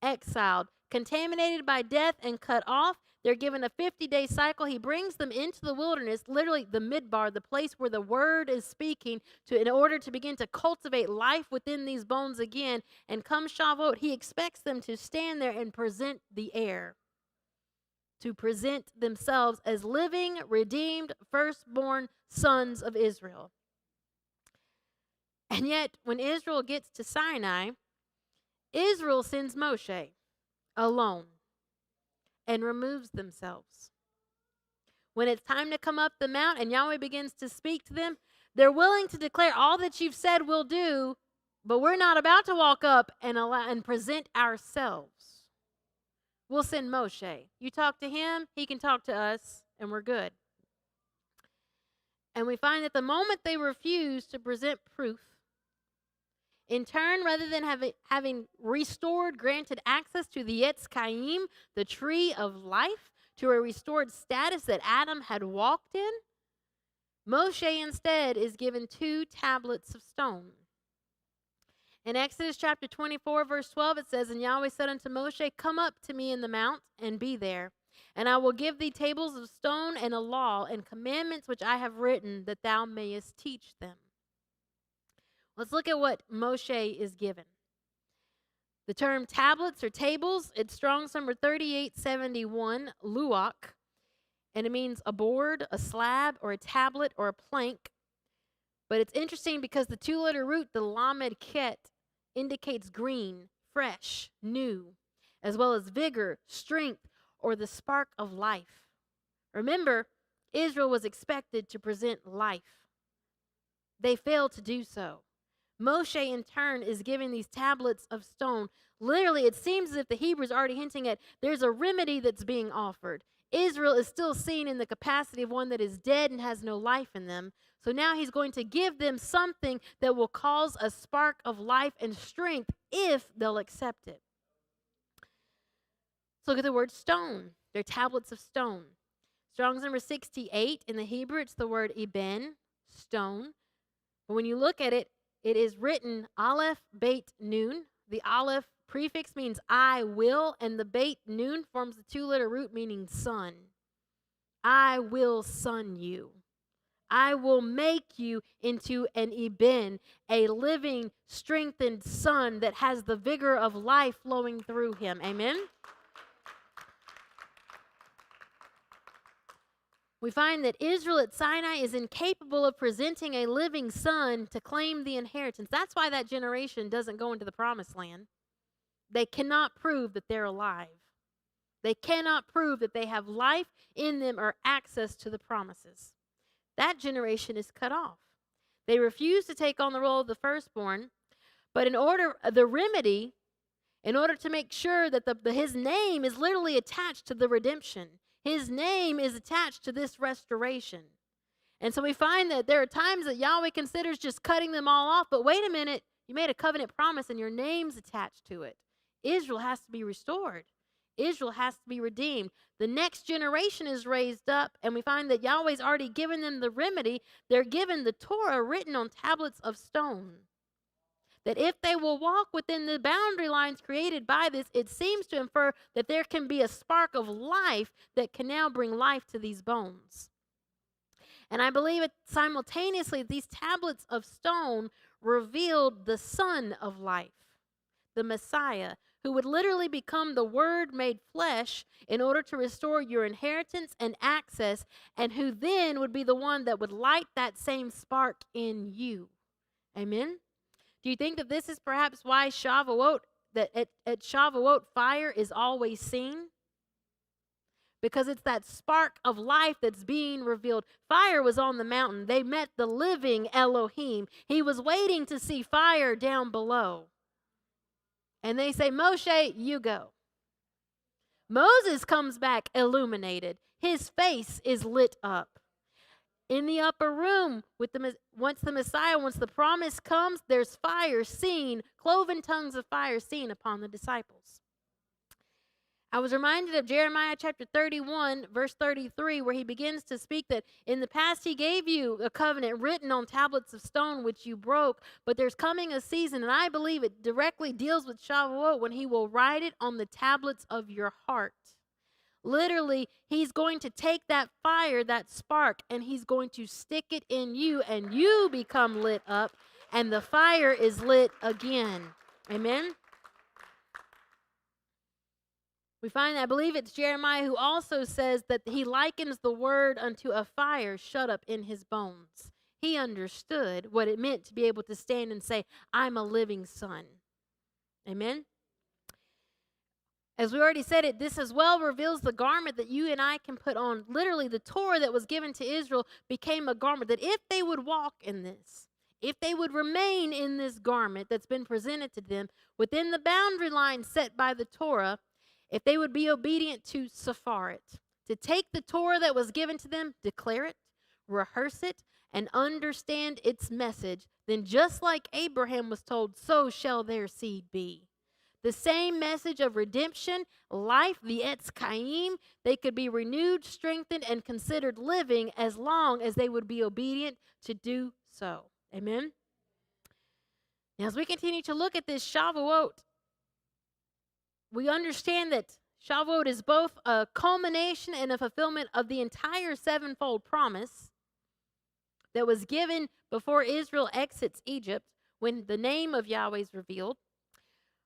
exiled, contaminated by death, and cut off. They're given a 50-day cycle. He brings them into the wilderness, literally the midbar, the place where the word is speaking, in order to begin to cultivate life within these bones again. And come Shavuot, he expects them to stand there and present the heir, to present themselves as living, redeemed, firstborn sons of Israel. And yet, when Israel gets to Sinai, Israel sends Moshe alone and removes themselves. When it's time to come up the mount and Yahweh begins to speak to them, they're willing to declare all that you've said we'll do, but we're not about to walk up and present ourselves. We'll send Moshe. You talk to him, he can talk to us, and we're good. And we find that the moment they refuse to present proof, in turn, rather than having restored, granted access to the Etz Chaim, the tree of life, to a restored status that Adam had walked in, Moshe instead is given 2 tablets of stone. In Exodus chapter 24, verse 12, it says, And Yahweh said unto Moshe, Come up to me in the mount, and be there. And I will give thee tables of stone, and a law, and commandments which I have written, that thou mayest teach them. Let's look at what Moshe is given. The term tablets or tables, it's Strong's number 3871, luach. and it means a board, a slab, or a tablet, or a plank. But it's interesting because the two-letter root, the lamed ket, indicates green, fresh, new, as well as vigor, strength, or the spark of life. Remember, Israel was expected to present life. They failed to do so. Moshe, in turn, is giving these tablets of stone. Literally, it seems as if the Hebrews are already hinting at there's a remedy that's being offered. Israel is still seen in the capacity of one that is dead and has no life in them. So now he's going to give them something that will cause a spark of life and strength if they'll accept it. So look at the word stone. They're tablets of stone. Strong's number 68. In the Hebrew, it's the word eben, stone. But when you look at it, it is written Aleph, Beit, Nun. The Aleph prefix means I will, and the Beit, Nun forms the two-letter root meaning son. I will son you. I will make you into an Eben, a living, strengthened son that has the vigor of life flowing through him. Amen? We find that Israel at Sinai is incapable of presenting a living son to claim the inheritance. That's why that generation doesn't go into the promised land. They cannot prove that they're alive. They cannot prove that they have life in them or access to the promises. That generation is cut off. They refuse to take on the role of the firstborn, but in order to make sure that his name is literally attached to the redemption. His name is attached to this restoration. And so we find that there are times that Yahweh considers just cutting them all off, but wait a minute, you made a covenant promise and your name's attached to it. Israel has to be restored. Israel has to be redeemed. The next generation is raised up, and we find that Yahweh's already given them the remedy. They're given the Torah written on tablets of stone. That if they will walk within the boundary lines created by this, it seems to infer that there can be a spark of life that can now bring life to these bones. And I believe it simultaneously, these tablets of stone revealed the Son of life, the Messiah, who would literally become the Word made flesh in order to restore your inheritance and access, and who then would be the one that would light that same spark in you. Amen? Do you think that this is perhaps why Shavuot, that at Shavuot fire is always seen? Because it's that spark of life that's being revealed. Fire was on the mountain. They met the living Elohim. He was waiting to see fire down below. And they say, Moshe, you go. Moses comes back illuminated. His face is lit up. In the upper room, once the promise comes, there's fire seen, cloven tongues of fire seen upon the disciples. I was reminded of Jeremiah chapter 31, verse 33, where he begins to speak that in the past he gave you a covenant written on tablets of stone, which you broke, but there's coming a season, and I believe it directly deals with Shavuot, when he will write it on the tablets of your heart. Literally, he's going to take that fire, that spark, and he's going to stick it in you, and you become lit up, and the fire is lit again. Amen? We find, I believe it's Jeremiah who also says that he likens the word unto a fire shut up in his bones. He understood what it meant to be able to stand and say, I'm a living son. Amen? As we already said it, this as well reveals the garment that you and I can put on. Literally, the Torah that was given to Israel became a garment that if they would walk in this, if they would remain in this garment that's been presented to them within the boundary line set by the Torah, if they would be obedient to Sepharit, to take the Torah that was given to them, declare it, rehearse it, and understand its message, then just like Abraham was told, so shall their seed be. The same message of redemption, life, the Etz Chaim, they could be renewed, strengthened, and considered living as long as they would be obedient to do so. Amen? Now, as we continue to look at this Shavuot, we understand that Shavuot is both a culmination and a fulfillment of the entire sevenfold promise that was given before Israel exits Egypt when the name of Yahweh is revealed.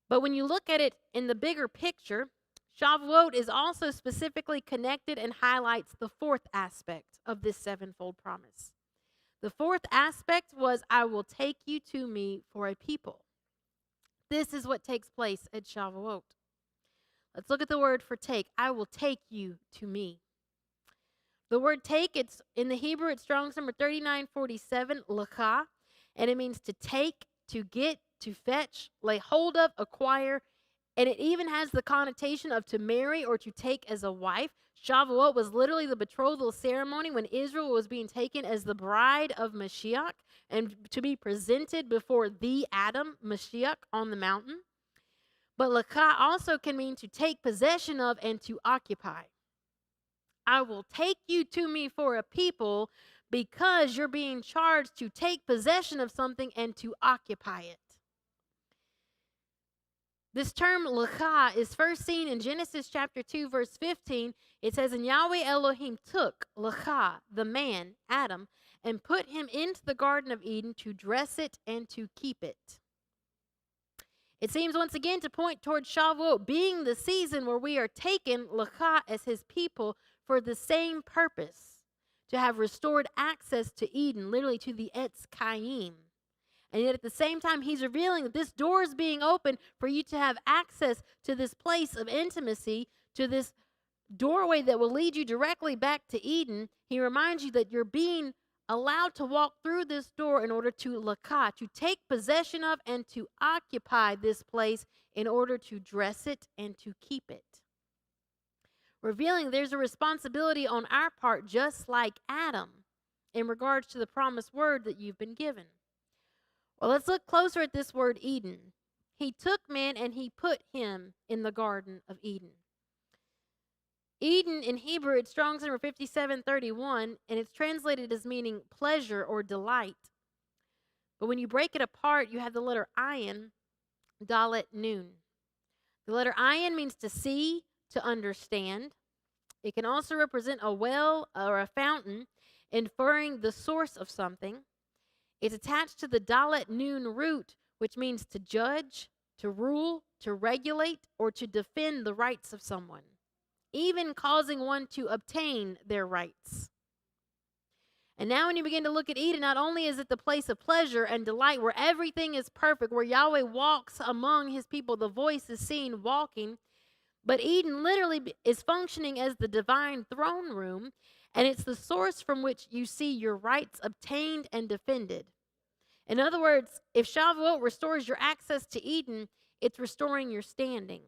But when you look at it in the bigger picture, Shavuot is also specifically connected and highlights the fourth aspect of this sevenfold promise. The fourth aspect was, I will take you to me for a people. This is what takes place at Shavuot. Let's look at the word for take. I will take you to me. The word take, it's in the Hebrew, it's Strong's number 3947, lakah, and it means to take, to get, to fetch, lay hold of, acquire, and it even has the connotation of to marry or to take as a wife. Shavuot was literally the betrothal ceremony when Israel was being taken as the bride of Mashiach and to be presented before the Adam, Mashiach, on the mountain. But lakah also can mean to take possession of and to occupy. I will take you to me for a people because you're being charged to take possession of something and to occupy it. This term lakah is first seen in Genesis chapter 2, verse 15. It says, and Yahweh Elohim took lakah, the man, Adam, and put him into the Garden of Eden to dress it and to keep it. It seems once again to point towards Shavuot being the season where we are taken, lakah, as his people for the same purpose, to have restored access to Eden, literally to the Etz Chaim. And yet at the same time, he's revealing that this door is being opened for you to have access to this place of intimacy, to this doorway that will lead you directly back to Eden. He reminds you that you're being allowed to walk through this door in order to lakah, to take possession of and to occupy this place in order to dress it and to keep it. Revealing there's a responsibility on our part, just like Adam, in regards to the promised word that you've been given. Well, let's look closer at this word Eden. He took man and he put him in the Garden of Eden. Eden in Hebrew, it's Strong's number 5731, and it's translated as meaning pleasure or delight. But when you break it apart, you have the letter ayin, dalet nun. The letter ayin means to see, to understand. It can also represent a well or a fountain, inferring the source of something. It's attached to the dalet nun root, which means to judge, to rule, to regulate, or to defend the rights of someone, even causing one to obtain their rights. And now when you begin to look at Eden, not only is it the place of pleasure and delight where everything is perfect, where Yahweh walks among his people, the voice is seen walking, but Eden literally is functioning as the divine throne room, and it's the source from which you see your rights obtained and defended. In other words, if Shavuot restores your access to Eden, it's restoring your standing.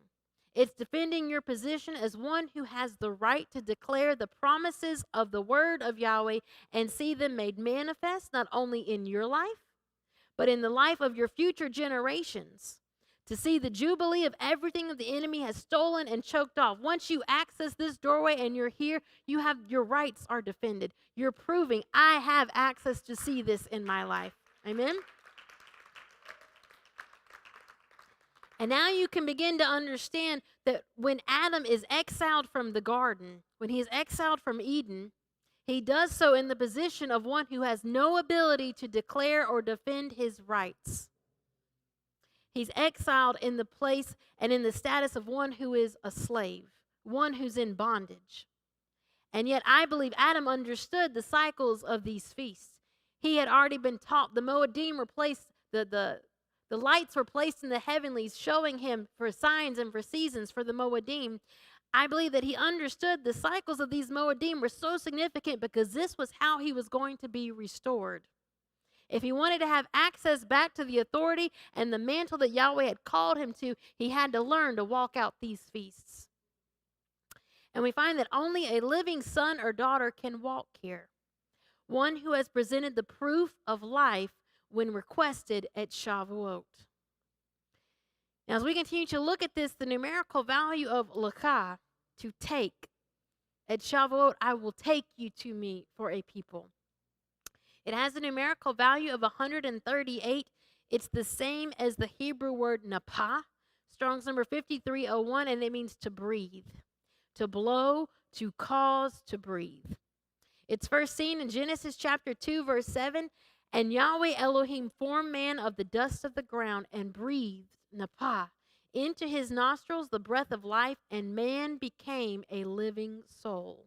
It's defending your position as one who has the right to declare the promises of the word of Yahweh and see them made manifest not only in your life, but in the life of your future generations. To see the jubilee of everything that the enemy has stolen and choked off. Once you access this doorway and you're here, your rights are defended. You're proving I have access to see this in my life. Amen? And now you can begin to understand that when Adam is exiled from the garden, when he is exiled from Eden, he does so in the position of one who has no ability to declare or defend his rights. He's exiled in the place and in the status of one who is a slave, one who's in bondage. And yet I believe Adam understood the cycles of these feasts. He had already been taught. The Moedim were placed, the lights were placed in the heavenlies, showing him for signs and for seasons for the Moedim. I believe that he understood the cycles of these Moedim were so significant because this was how he was going to be restored. If he wanted to have access back to the authority and the mantle that Yahweh had called him to, he had to learn to walk out these feasts. And we find that only a living son or daughter can walk here. One who has presented the proof of life when requested at Shavuot. Now, as we continue to look at this, the numerical value of lakah, to take, at Shavuot, I will take you to me for a people. It has a numerical value of 138. It's the same as the Hebrew word napah, Strong's number 5301, and it means to breathe, to blow, to cause, to breathe. It's first seen in Genesis chapter 2, verse 7. And Yahweh Elohim formed man of the dust of the ground and breathed napah into his nostrils the breath of life, and man became a living soul.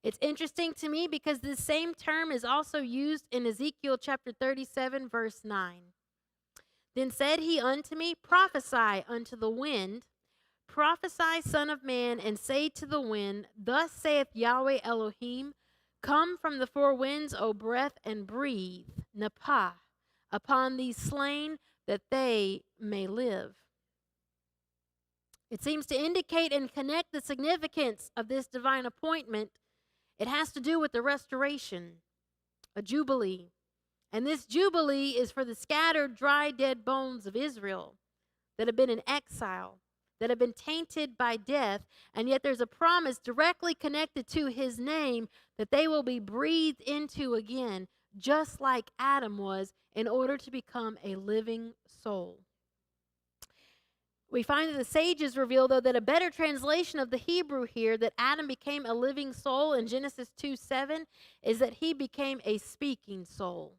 It's interesting to me because this same term is also used in Ezekiel chapter 37, verse 9. Then said he unto me, prophesy unto the wind, prophesy, son of man, and say to the wind, thus saith Yahweh Elohim, come from the four winds, O breath, and breathe, Napah, upon these slain, that they may live. It seems to indicate and connect the significance of this divine appointment. It has to do with the restoration, a jubilee. And this jubilee is for the scattered, dry, dead bones of Israel that have been in exile, that have been tainted by death, and yet there's a promise directly connected to his name that they will be breathed into again, just like Adam was, in order to become a living soul. We find that the sages reveal, though, that a better translation of the Hebrew here, that Adam became a living soul in Genesis 2:7, is that he became a speaking soul.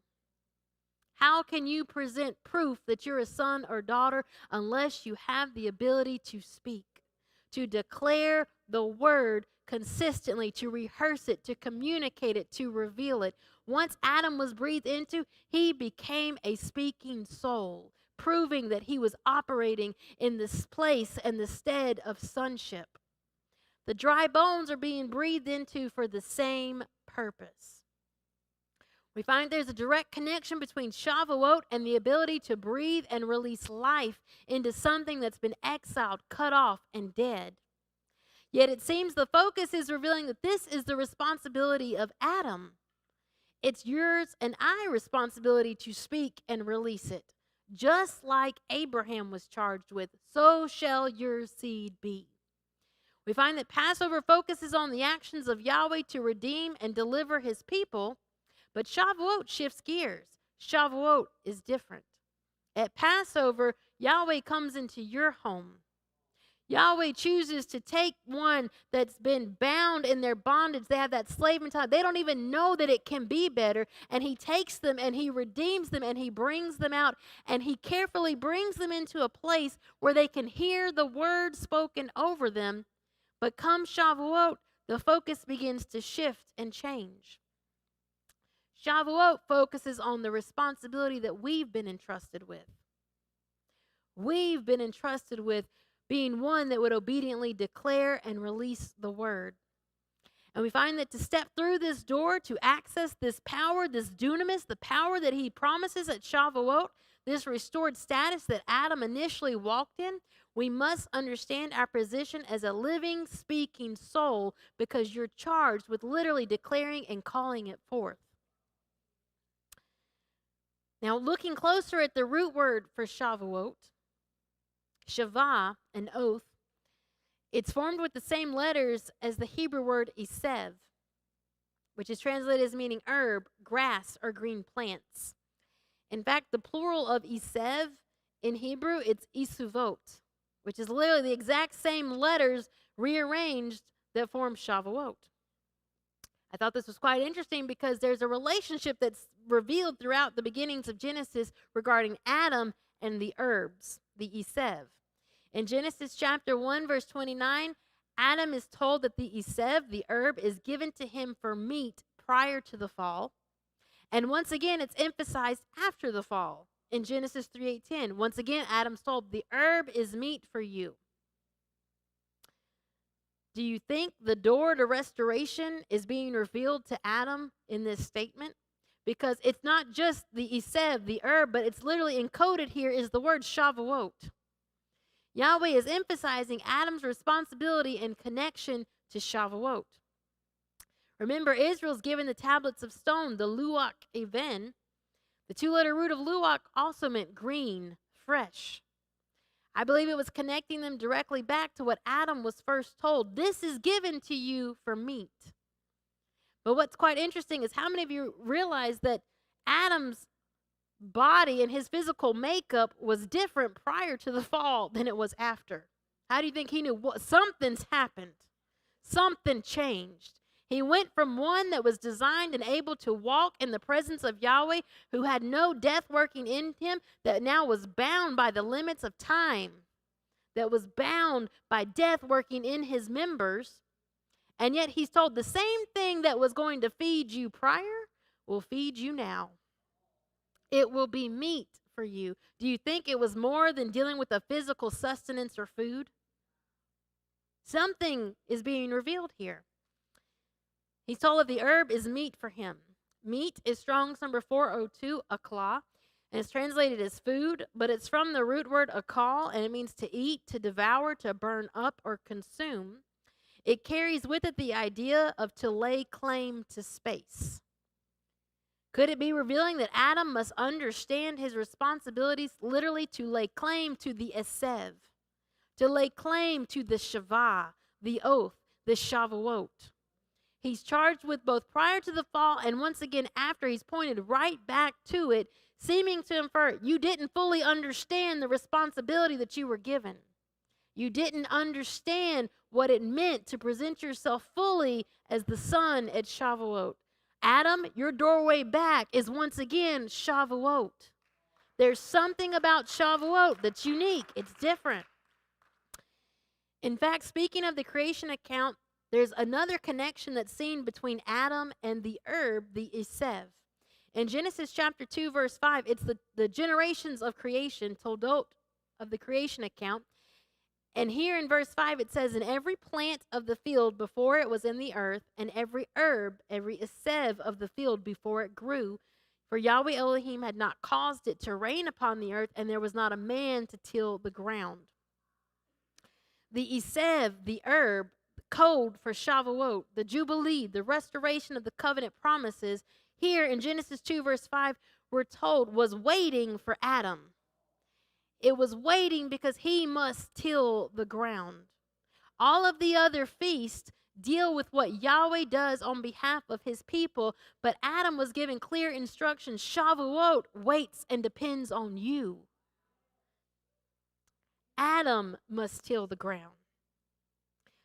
How can you present proof that you're a son or daughter unless you have the ability to speak, to declare the word consistently, to rehearse it, to communicate it, to reveal it? Once Adam was breathed into, he became a speaking soul, proving that he was operating in this place and the stead of sonship. The dry bones are being breathed into for the same purpose. We find there's a direct connection between Shavuot and the ability to breathe and release life into something that's been exiled, cut off, and dead. Yet it seems the focus is revealing that this is the responsibility of Adam. It's yours and I responsibility to speak and release it. Just like Abraham was charged with, so shall your seed be. We find that Passover focuses on the actions of Yahweh to redeem and deliver his people, but Shavuot shifts gears. Shavuot is different. At Passover, Yahweh comes into your home. Yahweh chooses to take one that's been bound in their bondage. They have that slave mentality. They don't even know that it can be better. And he takes them and he redeems them and he brings them out. And he carefully brings them into a place where they can hear the word spoken over them. But come Shavuot, the focus begins to shift and change. Shavuot focuses on the responsibility that we've been entrusted with. We've been entrusted with being one that would obediently declare and release the word. And we find that to step through this door, to access this power, this dunamis, the power that he promises at Shavuot, this restored status that Adam initially walked in, we must understand our position as a living, speaking soul, because you're charged with literally declaring and calling it forth. Now, looking closer at the root word for Shavuot, Shavah, an oath, it's formed with the same letters as the Hebrew word isev, which is translated as meaning herb, grass, or green plants. In fact, the plural of isev in Hebrew, it's isuvot, which is literally the exact same letters rearranged that form Shavuot. I thought this was quite interesting because there's a relationship that's revealed throughout the beginnings of Genesis regarding Adam and the herbs, the isev. In Genesis chapter 1, verse 29, Adam is told that the isev, the herb, is given to him for meat prior to the fall. And once again, it's emphasized after the fall. In Genesis 3:8-10, once again, Adam's told, the herb is meat for you. Do you think the door to restoration is being revealed to Adam in this statement? Because it's not just the isev, the herb, but it's literally encoded here is the word Shavuot. Yahweh is emphasizing Adam's responsibility in connection to Shavuot. Remember, Israel's given the tablets of stone, the luach even. The two-letter root of luach also meant green, fresh. I believe it was connecting them directly back to what Adam was first told. This is given to you for meat. But what's quite interesting is how many of you realize that Adam's body and his physical makeup was different prior to the fall than it was after? How do you think he knew? Something's happened. Something changed. He went from one that was designed and able to walk in the presence of Yahweh, who had no death working in him, that now was bound by the limits of time, that was bound by death working in his members. And yet he's told the same thing that was going to feed you prior will feed you now. It will be meat for you. Do you think it was more than dealing with a physical sustenance or food? Something is being revealed here. He's told that the herb is meat for him. Meat is Strong's number 402, aklah, and it's translated as food, but it's from the root word akal, and it means to eat, to devour, to burn up, or consume. It carries with it the idea of to lay claim to space. Could it be revealing that Adam must understand his responsibilities literally to lay claim to the esev, to lay claim to the shavah, the oath, the Shavuot? He's charged with both prior to the fall and once again after. He's pointed right back to it, seeming to infer you didn't fully understand the responsibility that you were given. You didn't understand what it meant to present yourself fully as the son at Shavuot. Adam, your doorway back is once again Shavuot. There's something about Shavuot that's unique. It's different. In fact, speaking of the creation account, there's another connection that's seen between Adam and the herb, the Esev. In Genesis chapter 2, verse 5, it's the generations of creation, Toldot of the creation account. And here in verse 5, it says, "And every plant of the field before it was in the earth, and every herb, every Esev of the field before it grew, for Yahweh Elohim had not caused it to rain upon the earth, and there was not a man to till the ground." The Esev, the herb, code for Shavuot, the Jubilee, the restoration of the covenant promises, here in Genesis 2, verse 5, we're told was waiting for Adam. It was waiting because he must till the ground. All of the other feasts deal with what Yahweh does on behalf of his people, but Adam was given clear instructions. Shavuot waits and depends on you. Adam must till the ground.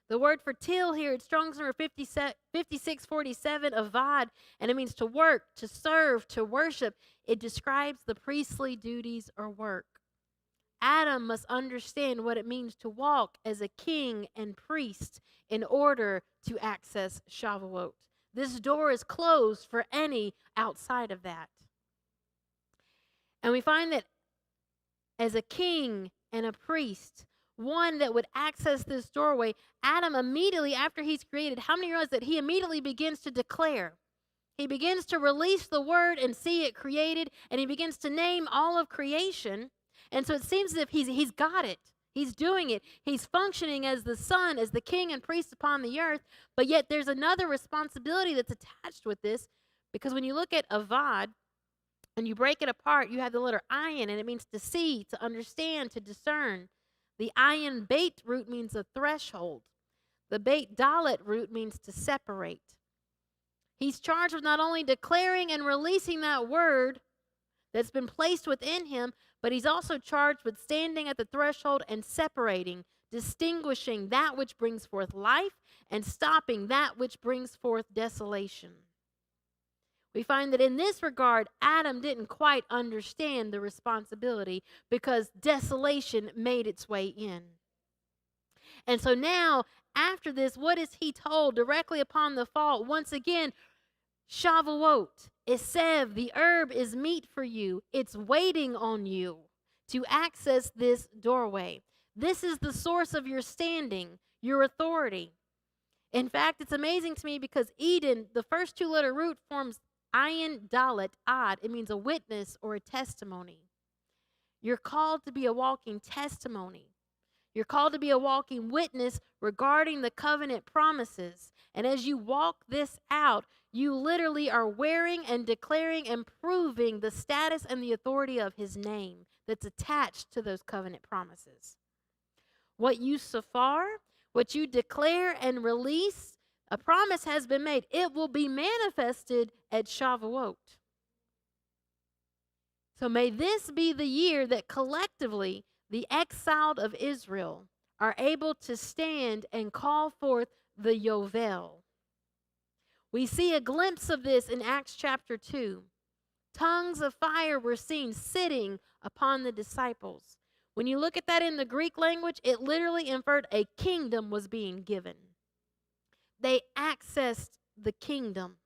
The word for till here, it's Strong's number 5647, avad, and it means to work, to serve, to worship. It describes the priestly duties or work. Adam must understand what it means to walk as a king and priest in order to access Shavuot. This door is closed for any outside of that. And we find that as a king and a priest, one that would access this doorway, Adam immediately after he's created, how many realize that he immediately begins to declare? He begins to release the word and see it created, and he begins to name all of creation. And so it seems as if he's got it. He's doing it. He's functioning as the son, as the king and priest upon the earth. But yet there's another responsibility that's attached with this, because when you look at avad and you break it apart, you have the letter ayin, and it means to see, to understand, to discern. The ayin beit root means a threshold. The beit dalet root means to separate. He's charged with not only declaring and releasing that word that's been placed within him, but he's also charged with standing at the threshold and separating, distinguishing that which brings forth life and stopping that which brings forth desolation. We find that in this regard, Adam didn't quite understand the responsibility because desolation made its way in. And so now, after this, what is he told directly upon the fall? Once again, Shavuot, Esev, the herb is meat for you. It's waiting on you to access this doorway. This is the source of your standing, your authority. In fact, it's amazing to me because Eden, the first two-letter root forms ayin dalet, ad. It means a witness or a testimony. You're called to be a walking testimony. You're called to be a walking witness regarding the covenant promises. And as you walk this out, you literally are wearing and declaring and proving the status and the authority of his name that's attached to those covenant promises. What you safar, what you declare and release, a promise has been made. It will be manifested at Shavuot. So may this be the year that collectively the exiled of Israel are able to stand and call forth the Yovel. We see a glimpse of this in Acts chapter 2. Tongues of fire were seen sitting upon the disciples. When you look at that in the Greek language, it literally inferred a kingdom was being given. They accessed the kingdom.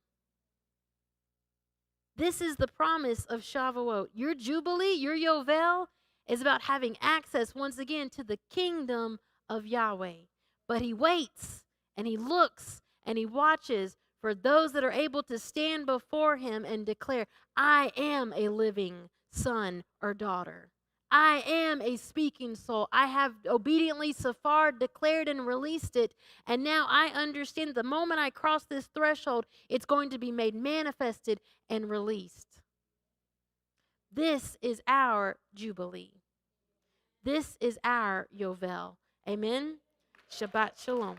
This is the promise of Shavuot. Your Jubilee, your Yovel, is about having access once again to the kingdom of Yahweh. But he waits and he looks and he watches for those that are able to stand before him and declare, I am a living son or daughter. I am a speaking soul. I have obediently so far declared and released it. And now I understand the moment I cross this threshold, it's going to be made manifested and released. This is our Jubilee. This is our Yovel. Amen. Shabbat Shalom.